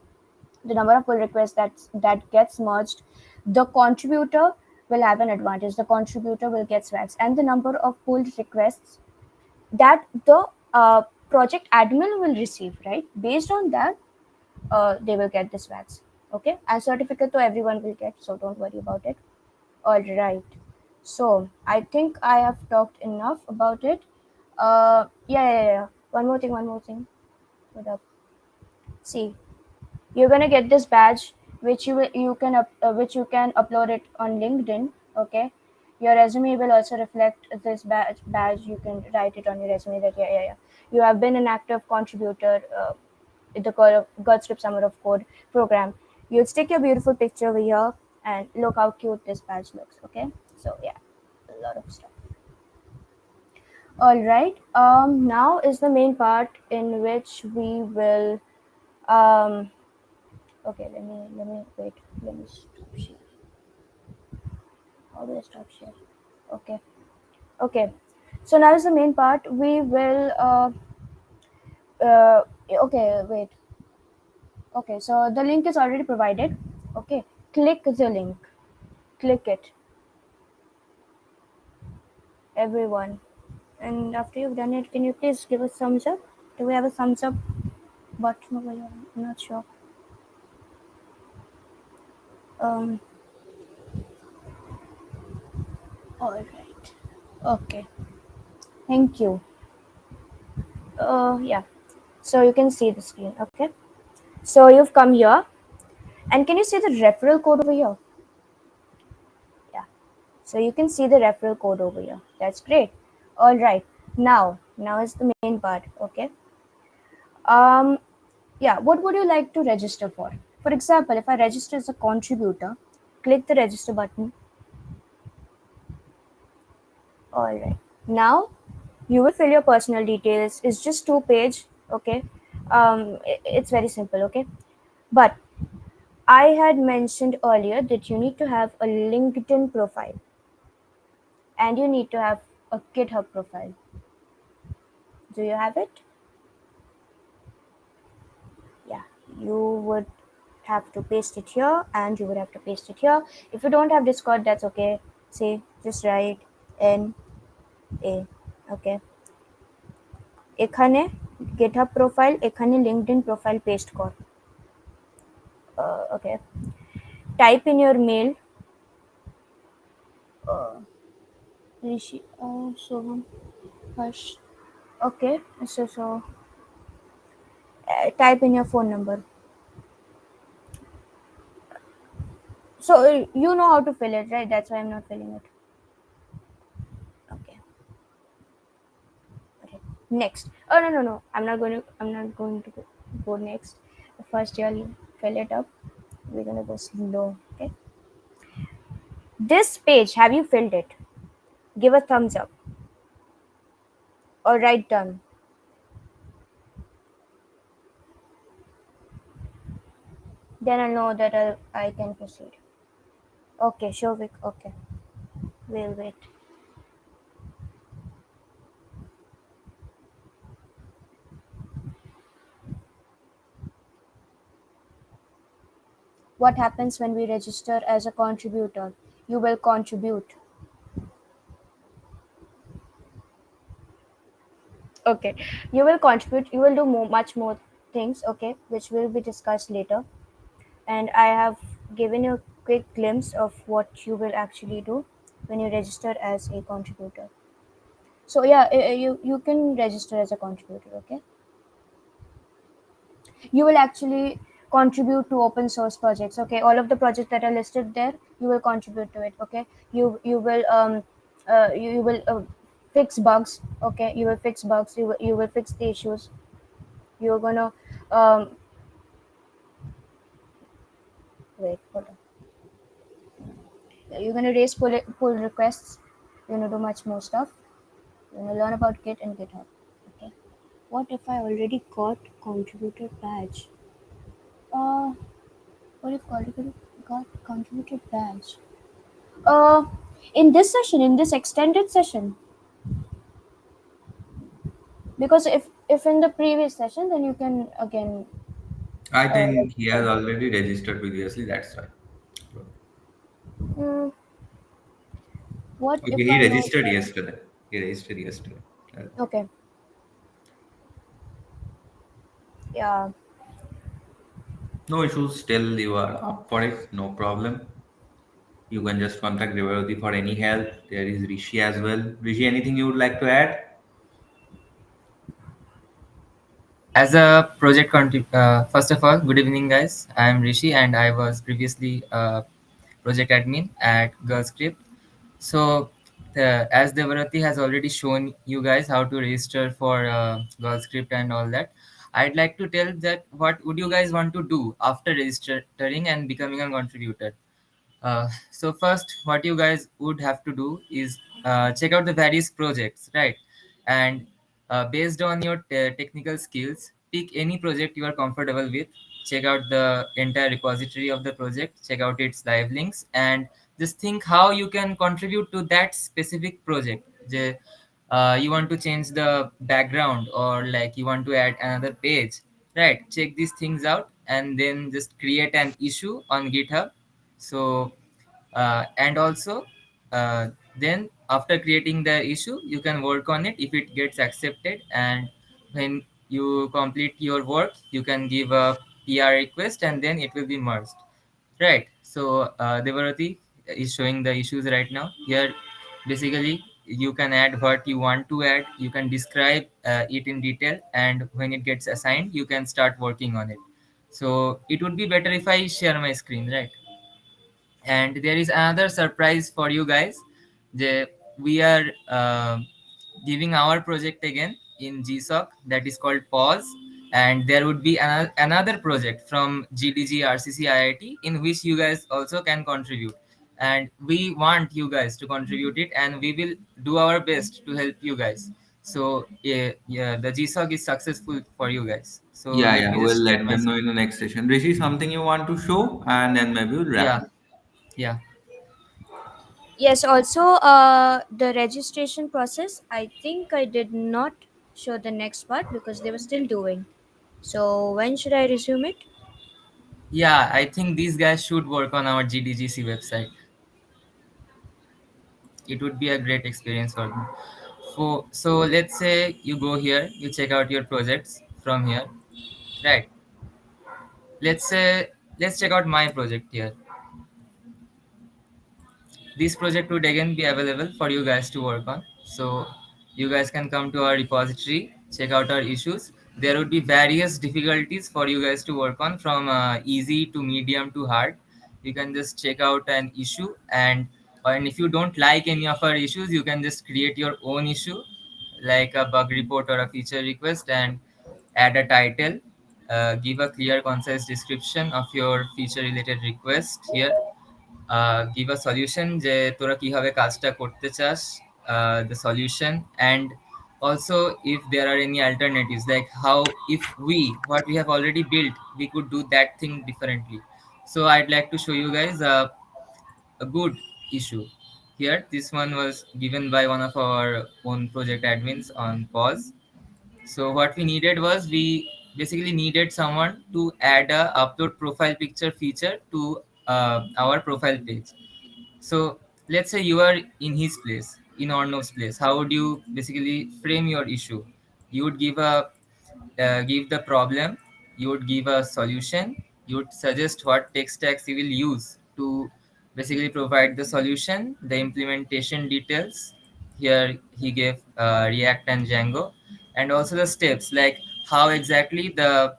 the number of pull requests that gets merged, the contributor will have an advantage. The contributor will get swags, and the number of pull requests that the project admin will receive, right? Based on that, they will get the swags. Okay, and certificate to everyone will get, so don't worry about it. All right. So I think I have talked enough about it. Yeah. One more thing. One more thing. Hold up. See, you're gonna get this badge, which which you can upload it on LinkedIn. Okay. Your resume will also reflect this badge. You can write it on your resume that, yeah. You have been an active contributor in the God Script Summer of Code program. You'll stick your beautiful picture over here, and look how cute this badge looks. Okay. So yeah, a lot of stuff. All right. Now is the main part in which we will. Um, okay. Let me wait. Let me stop share. How do I stop share? Okay. Okay. So now is the main part. We will. Okay. Wait. Okay. So the link is already provided. Okay. Click the link. Click it, everyone. And after you've done it, can you please give a thumbs up? Do we have a thumbs up button over here? I'm not sure. Um, All right. Okay. Thank you. Yeah. So you can see the screen. Okay. So you've come here, and can you see the referral code over here? Yeah. So you can see the referral code over here. That's great. All right. Now is the main part. Okay. Um. Yeah. What would you like to register for? For example, if I register as a contributor, click the register button. All right. Now you will fill your personal details. It's just 2 page. Okay. It's very simple. Okay. But I had mentioned earlier that you need to have a LinkedIn profile and you need to have a GitHub profile. Do you have it? Yeah, you would have to paste it here and you would have to paste it here. If you don't have Discord, that's okay. See, just write NA. Okay. এখানে GitHub profile, এখানে LinkedIn profile paste কর. Okay. Type in your mail. Rishi, Soham, Harsh. Okay. So type in your phone number. So you know how to fill it, right? That's why I'm not filling it. Okay. Okay. Next. Oh no. I'm not going to go next. First you'll fill it up. We're gonna go slow. Okay. This page, have you filled it? Give a thumbs up or write done. Then I'll know that I can proceed. Okay, Shovik. Okay. We'll wait. What happens when we register as a contributor? You will contribute. Okay, you will contribute. You will do much more things. Okay, which will be discussed later. And I have given you a quick glimpse of what you will actually do when you register as a contributor. So yeah, you can register as a contributor. Okay, you will actually contribute to open source projects. Okay, all of the projects that are listed there, you will contribute to it. Okay, you will you will fix bugs. Okay, you will fix bugs. You will fix the issues. You're gonna wait. Hold on. You're gonna raise pull requests. You're gonna do much more stuff. You're gonna learn about Git and GitHub. Okay. What if I already got contributor badge? What if contributor got contributed badge? Uh, in this session, in this extended session, because if in the previous session, then you can again. I think he has Register. already registered previously, that's why. Hmm, what Okay, if he I know? registered yesterday. He registered yesterday. Okay. Yeah. No issues, still you are up for it, no problem. You can just contact Debarati for any help. There is Rishi as well. Rishi, anything you would like to add? As a first of all, good evening, guys. I am Rishi, and I was previously a project admin at GirlScript. So, as Debarati has already shown you guys how to register for GirlScript and all that, I'd like to tell that what would you guys want to do after registering and becoming a contributor. So first, what you guys would have to do is check out the various projects, right? And based on your technical skills, pick any project you are comfortable with. Check out the entire repository of the project, check out its live links, and just think how you can contribute to that specific project. You want to change the background, or like you want to add another page, right? Check these things out and then just create an issue on GitHub. So and also then after creating the issue, you can work on it if it gets accepted, and when you complete your work, you can give a PR request and then it will be merged, right? So Devarati is showing the issues right now. Here Basically, you can add what you want to add, you can describe it in detail, and when it gets assigned you can start working on it. So it would be better if I share my screen, right? And there is another surprise for you guys. We are giving our project again in GSoC, that is called Pause, and there would be another project from GDG RCC IIT in which you guys also can contribute, and we want you guys to contribute it, and we will do our best to help you guys. So yeah, the GSoC is successful for you guys. So Yeah, let yeah, me we'll just share let my them know screen. in the next session. Rishi, something you want to show, and then maybe we'll wrap Yeah, up. yeah. Yes, also the registration process, I think I did not show the next part because they were still doing. So when should I resume it? Yeah, I think these guys should work on our GDGC website. It would be a great experience for them. So let's say you go here, you check out your projects from here, right? Let's say let's check out my project here. This project would again be available for you guys to work on. So you guys can come to our repository, check out our issues. There would be various difficulties for you guys to work on, from easy to medium to hard. You can just check out an issue, and if you don't like any of our issues, you can just create your own issue, like a bug report or a feature request, and add a title, give a clear concise description of your feature related request here, give a solution যে তোরা কিভাবে কাজটা করতে চাস, the solution, and also if there are any alternatives, like how if we what we have already built we could do that thing differently. So I'd like to show you guys a good issue here. This one was given by one of our own project admins on Pause. So what we needed was, we basically needed someone to add a upload profile picture feature to our profile page. So let's say you are in his place, in Arnav's place. How would you basically frame your issue? You would give the problem. You would give a solution. You would suggest what tech stacks you will use to basically provide the solution, the implementation details. Here he gave React and Django, and also the steps, like how exactly the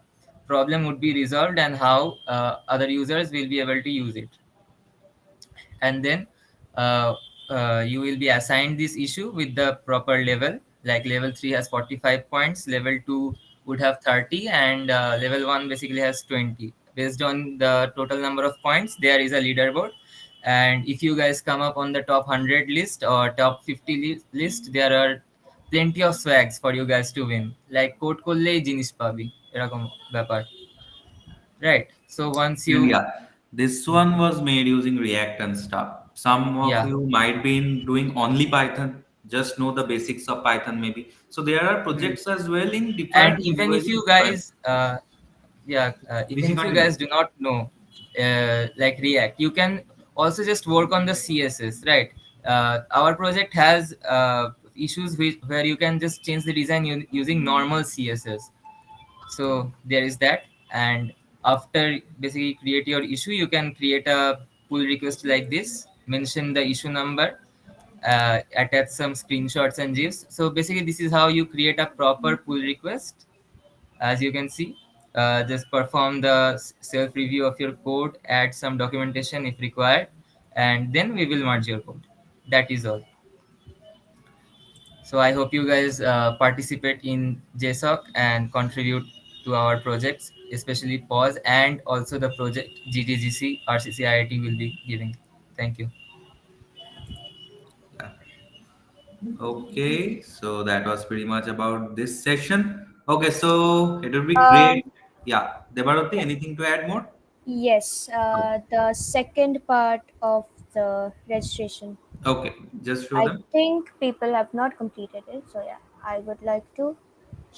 problem would be resolved and how other users will be able to use it. And then uh, you will be assigned this issue with the proper level, like level 3 has 45 points, level 2 would have 30, and level 1 basically has 20. Based on the total number of points, there is a leaderboard, and if you guys come up on the top 100 list or top 50 list, there are plenty of swags for you guys to win, like code করলেই জিনিস পাবি, এরকম ব্যাপার, right? So once you, And yeah, this one was made using React and stuff. Some of yeah. you might be doing only Python, just know the basics of Python maybe. So there are Hmm. projects as well in And different even if languages. you But guys yeah, even Rishi, if you continue. guys do not know like React, you can also just work on the CSS, right? Our project has issues where you can just change the design using normal CSS. So there is that. And after basically create your issue, you can create a pull request like this, mention the issue number, attach some screenshots and gifs. So basically this is how you create a proper pull request. As you can see, just perform the self review of your code, add some documentation if required, and then we will merge your code. That is all. So I hope you guys participate in JSOC and contribute to our projects, especially Pause, and also the project GTGC RCCIIT will be giving. Thank you. Yeah. Okay, so that was pretty much about this session. Okay, so it would be Um, great. Yeah, Debarati, yeah. anything to add more? Yes, the second part of the registration. Okay, just show I them. think people have not completed it. So yeah, I would like to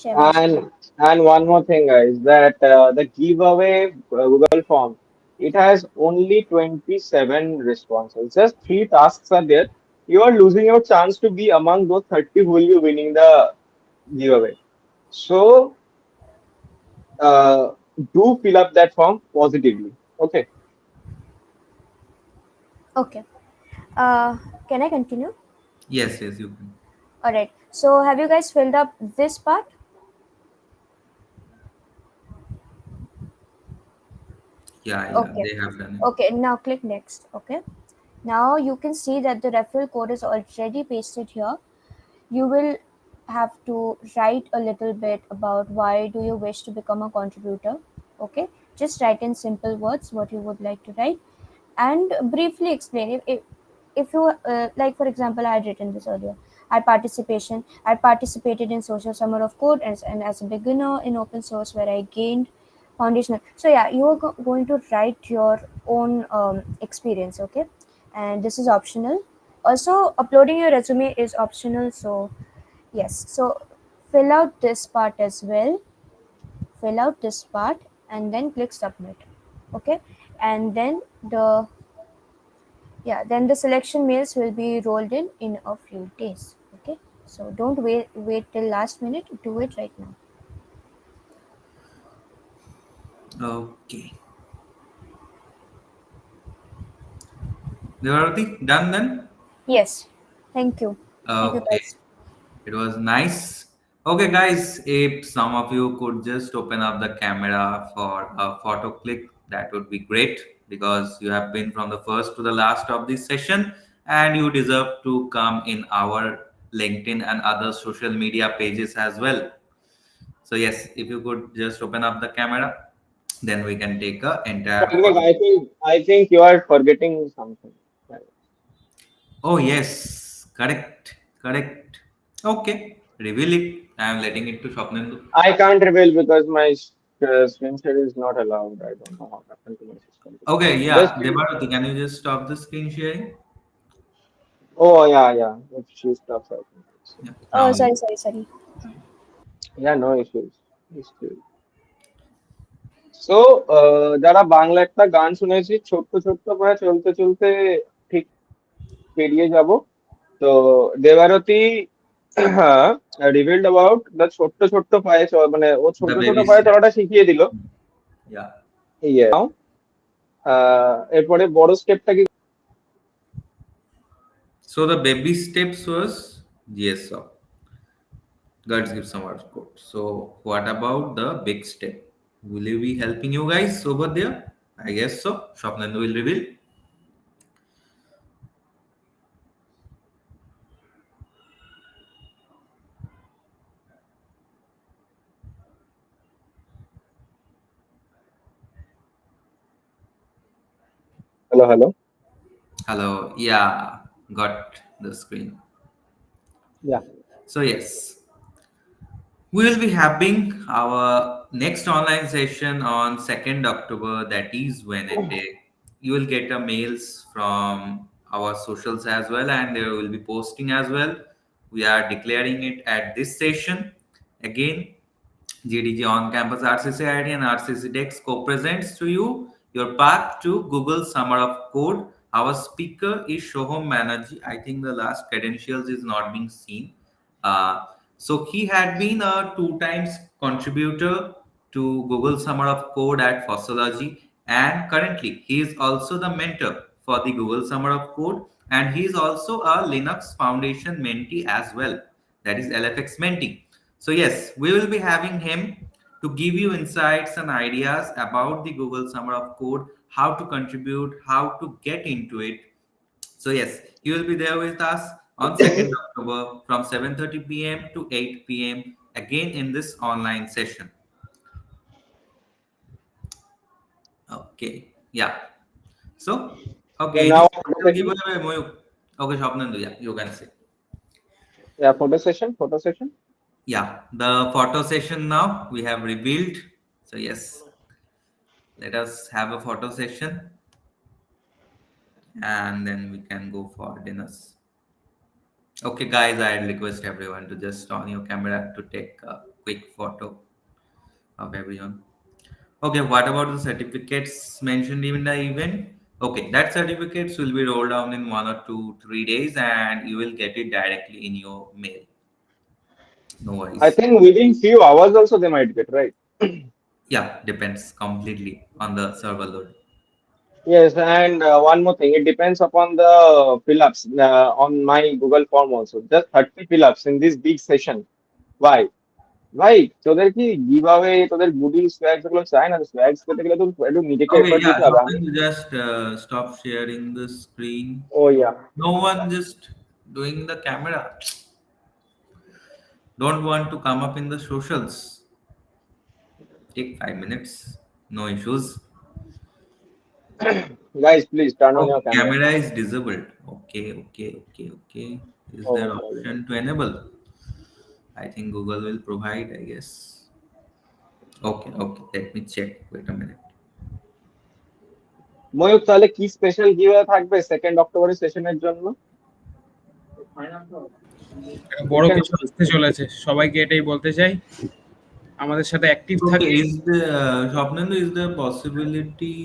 share my screen. And one more thing, guys, that the giveaway Google form, it has only 27 responses. Just three tasks are there. You are losing your chance to be among those 30 who will be winning the giveaway. So uh, do fill up that form positively. Okay. Okay. Uh, can I continue? Yes, you can. All right. So have you guys filled up this part? Yeah, Okay. they have done it. Okay. Now click next. Okay. Now you can see that the referral code is already pasted here. You will have to write a little bit about why do you wish to become a contributor. Okay. Just write in simple words what you would like to write, and briefly explain if you like, for example, I had written this earlier. I participated in social summer of code and as a beginner in open source where I gained foundational. So yeah, you are going to write your own experience. Okay, and this is optional. Also, uploading your resume is optional. So yes, so fill out this part as well. Fill out this part and then click submit. Okay, and then the selection mails will be rolled in a few days. Okay, so don't wait till last minute, do it right now. Okay. Debarati, done then? Yes, thank you Okay. guys. It was nice. Okay, guys, if some of you could just open up the camera for a photo click, that would be great because you have been from the first to the last of this session and you deserve to come in our LinkedIn and other social media pages as well. So, yes, if you could just open up the camera, then we can take a entire Because photo. I think you are forgetting something. Oh, yes, correct. Okay, reveal it. I am letting it to Swapnendu. I can't reveal because my screen share is not allowed. I don't know what happened to my system today. Okay, Just yeah, Debarati, can you just stop the screen sharing? oh yeah. If she stops, I think. Yeah, Oh, now. sorry. Yeah, no issues. Issues. So যারা বাংলা একটা গান শুনেছি ছোট্ট ছোট্ট করে চলতে চলতে ঠিক পেরিয়ে যাব তো দেবারতী রিভিলড অ্যাবাউট দ্য ছোট্ট ছোট্ট পায়ে মানে ও ছোট The ছোট baby পায়ে step. চলাটা শিখিয়ে দিল Yeah. ইয়ে এরপরে বড় স্টেপটা কি So the baby steps was GSSoC. Guides give some words code. So what about the big step? Will you be helping you guys over there? I guess so. Shopnand will reveal. Hello hello Hello. Yeah, got the screen. Yeah So yes, we will be having our next online session on 2nd October, that is Wednesday. You will get a mails from our socials as well, and there will be posting as well. We are declaring it at this session. Again, GDG on campus RCC ID and RCC Dex co-presents to you your path to Google Summer of Code. Our speaker is Shoham Banerjee. I think the last credentials is not being seen. So he had been a two times contributor to Google Summer of Code at Fossology, and currently he is also the mentor for the Google Summer of Code, and he is also a Linux Foundation mentee as well. That is LFX mentee. So yes, we will be having him to give you insights and ideas about the Google Summer of Code, how to contribute, how to get into it. So yes, he will be there with us on 2nd October from 7:30 p.m. to 8 p.m. again in this online session. Okay, yeah. So, okay, any now special giveaway, Moyuk? Okay, Shopnandu, yeah, you can say. Photo session Yeah, the photo session now we have revealed. So yes, let us have a photo session and then we can go for dinners. Okay, guys, I request everyone to just on your camera to take a quick photo of everyone. Okay, what about the certificates mentioned in the event? Okay, that certificates will be rolled down in 1 or 2, 3 days and you will get it directly in your mail. No I worries. think within few hours also they might get right. Yeah, depends completely on the server load. Yes, and one more thing, it depends upon the fill-ups on my Google form also. Just 30 fill-ups in this big session. Why? ভাই তোদের কি give away তোদের গুডি সোয়াগস গুলো চাই না? সোয়াগস পেতে গেলে তো একটু নিজেকে Okay, এফর্ট yeah, দিতে হবে। আমি Swapnendu, just stop sharing the screen. Oh yeah No one just doing the camera. Don't want to come up in the socials. Take 5 minutes. No issues. Guys please turn on Okay, your camera. camera is disabled. Okay. Is oh there option to enable? I think Google will provide, I guess. Okay. Let me check. Wait a minute. Mayuk তাহলে কি special give থাকবে 2nd অক্টোবরের সেশনের জন্য? একটা বড় কিছু আসতে চলেছে, সবাইকে এটাই বলতে চাই, আমাদের সাথে অ্যাক্টিভ Okay, থাকে। is the Swapnendu, is there possibility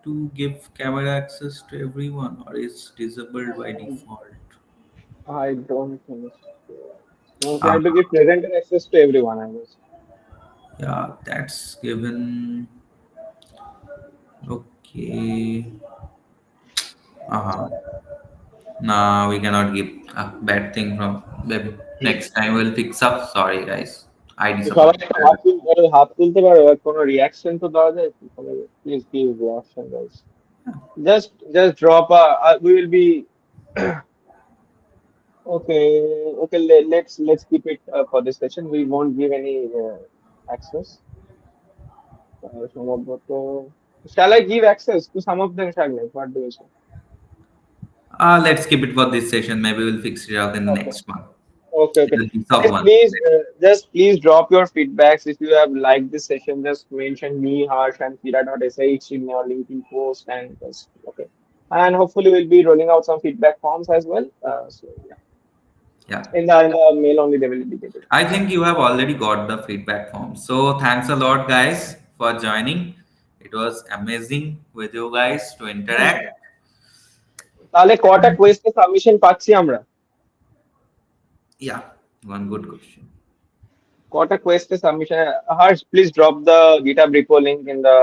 to give camera access to everyone, or is disabled by default? I don't think so. No, we Ah, have to give presenter access to everyone, I guess. yeah, that's given. Okay. Nah, we cannot give a bad thing from maybe next time we'll fix up. Sorry guys. I তো সবাই disappointed. একটা হাত তুলতে পারো, আর কোনো reaction তো দেওয়া যায় কি? Please give reaction guys. Just drop a we will be okay, let's keep it for this session. We won't give any access. সম্ভবত shall I give access to some of them, Shagney? What do you say? Let's keep it for this session. Maybe we'll fix it out in the Okay. next one. Okay. In the GSoC Guys, one. please, just please drop your feedbacks. If you have liked this session, just mention me, Harsh, and Quira.sh in your LinkedIn post, and just okay. And hopefully, we'll be rolling out some feedback forms as well. So yeah, Yeah. in the mail only they will be getting. I think you have already got the feedback form. So thanks a lot, guys, for joining. It was amazing with you guys to interact. তাহলে কটা কোয়েস্টে submission পাচ্ছি আমরা? Yeah, one good question. কটা কোয়েস্টে submission? Harsh, please drop the GitHub repo link in the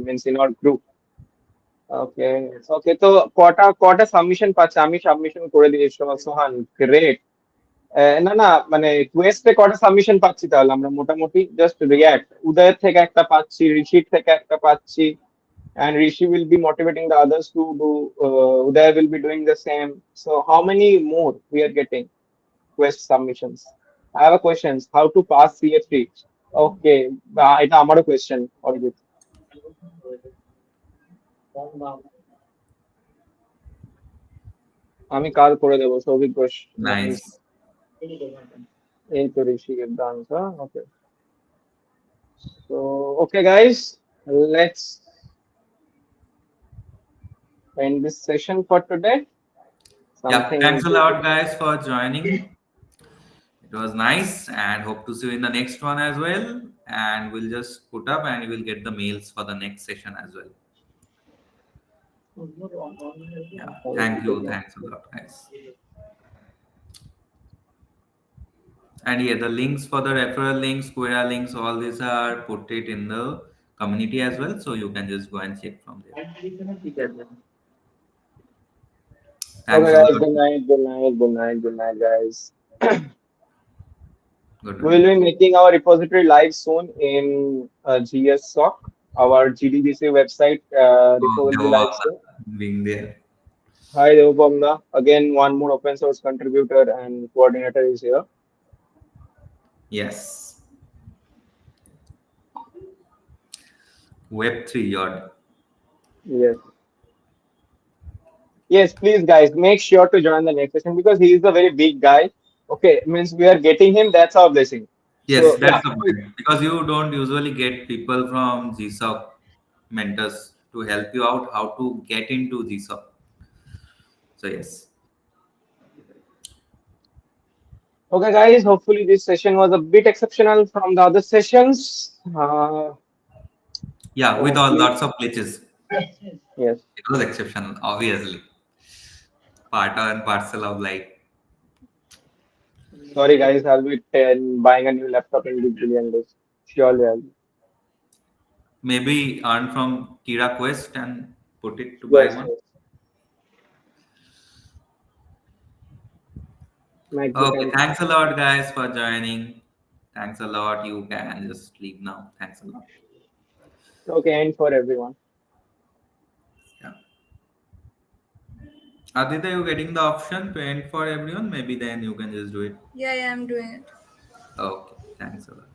means in our group. ওকে তো কটা submission পাচ্ছে? আমি submission করে দিয়েছি। সোহান, গ্রেট। না মানে কোয়েস্টে কটা সাবমিশন পাচ্ছি তাহলে আমরা মোটামুটি? জাস্ট রিয়াক্ট, উদয়ের থেকে একটা পাচ্ছি, ঋষির থেকে একটা পাচ্ছি, and Rishi will be motivating the others to do. Uday will be doing the same. So how many more we are getting quest submissions? I have a questions. How to pass CA3? Okay, এটা আমারও question. Arijit, আমি কাল করে দেবো। Souvik Ghosh, Nice. এই তো ঋষি ডান। ওকে, so okay guys, let's end this session for today. Yeah, Something thanks a lot, guys, for joining. It was nice, and hope to see you in the next one as well. And we'll just put up, and you will get the mails for the next session as well. Yeah, thank you. Thanks a lot, guys. And yeah, the links for the referral links, Quira links, all these are put it in the community as well, so you can just go and check from there. Thanks Okay a guys, lot. good night guys. Good We will night. be making our repository live soon in GSSoC, our GDBC website. Repo Oh, will be live soon. being there. Hi Devapamna, again one more open source contributor and coordinator is here. Yes. Web3 yard. Yes, please guys, make sure to join the next session because he is a very big guy. Okay, means we are getting him, that's our blessing. Yes, So, that's yeah. the point. Because you don't usually get people from GSoC mentors to help you out how to get into GSoC. So yes. Okay guys, hopefully this session was a bit exceptional from the other sessions. Yeah, with all Please. lots of glitches. Yes. It was exceptional, obviously. Part and parcel of life. Sorry guys, I'll be buying a new laptop in big billion days. Surely I'll. Maybe earn from Quira Quest and put it to buy Yes, one? yes. Might be Okay, time. thanks a lot, guys, for joining. Thanks a lot. You can just leave now. Thanks a lot. Okay, and for everyone. Yeah. Aditya, you getting the option to end for everyone? Maybe then you can just do it. Yeah, I'm doing it. Okay, thanks a lot.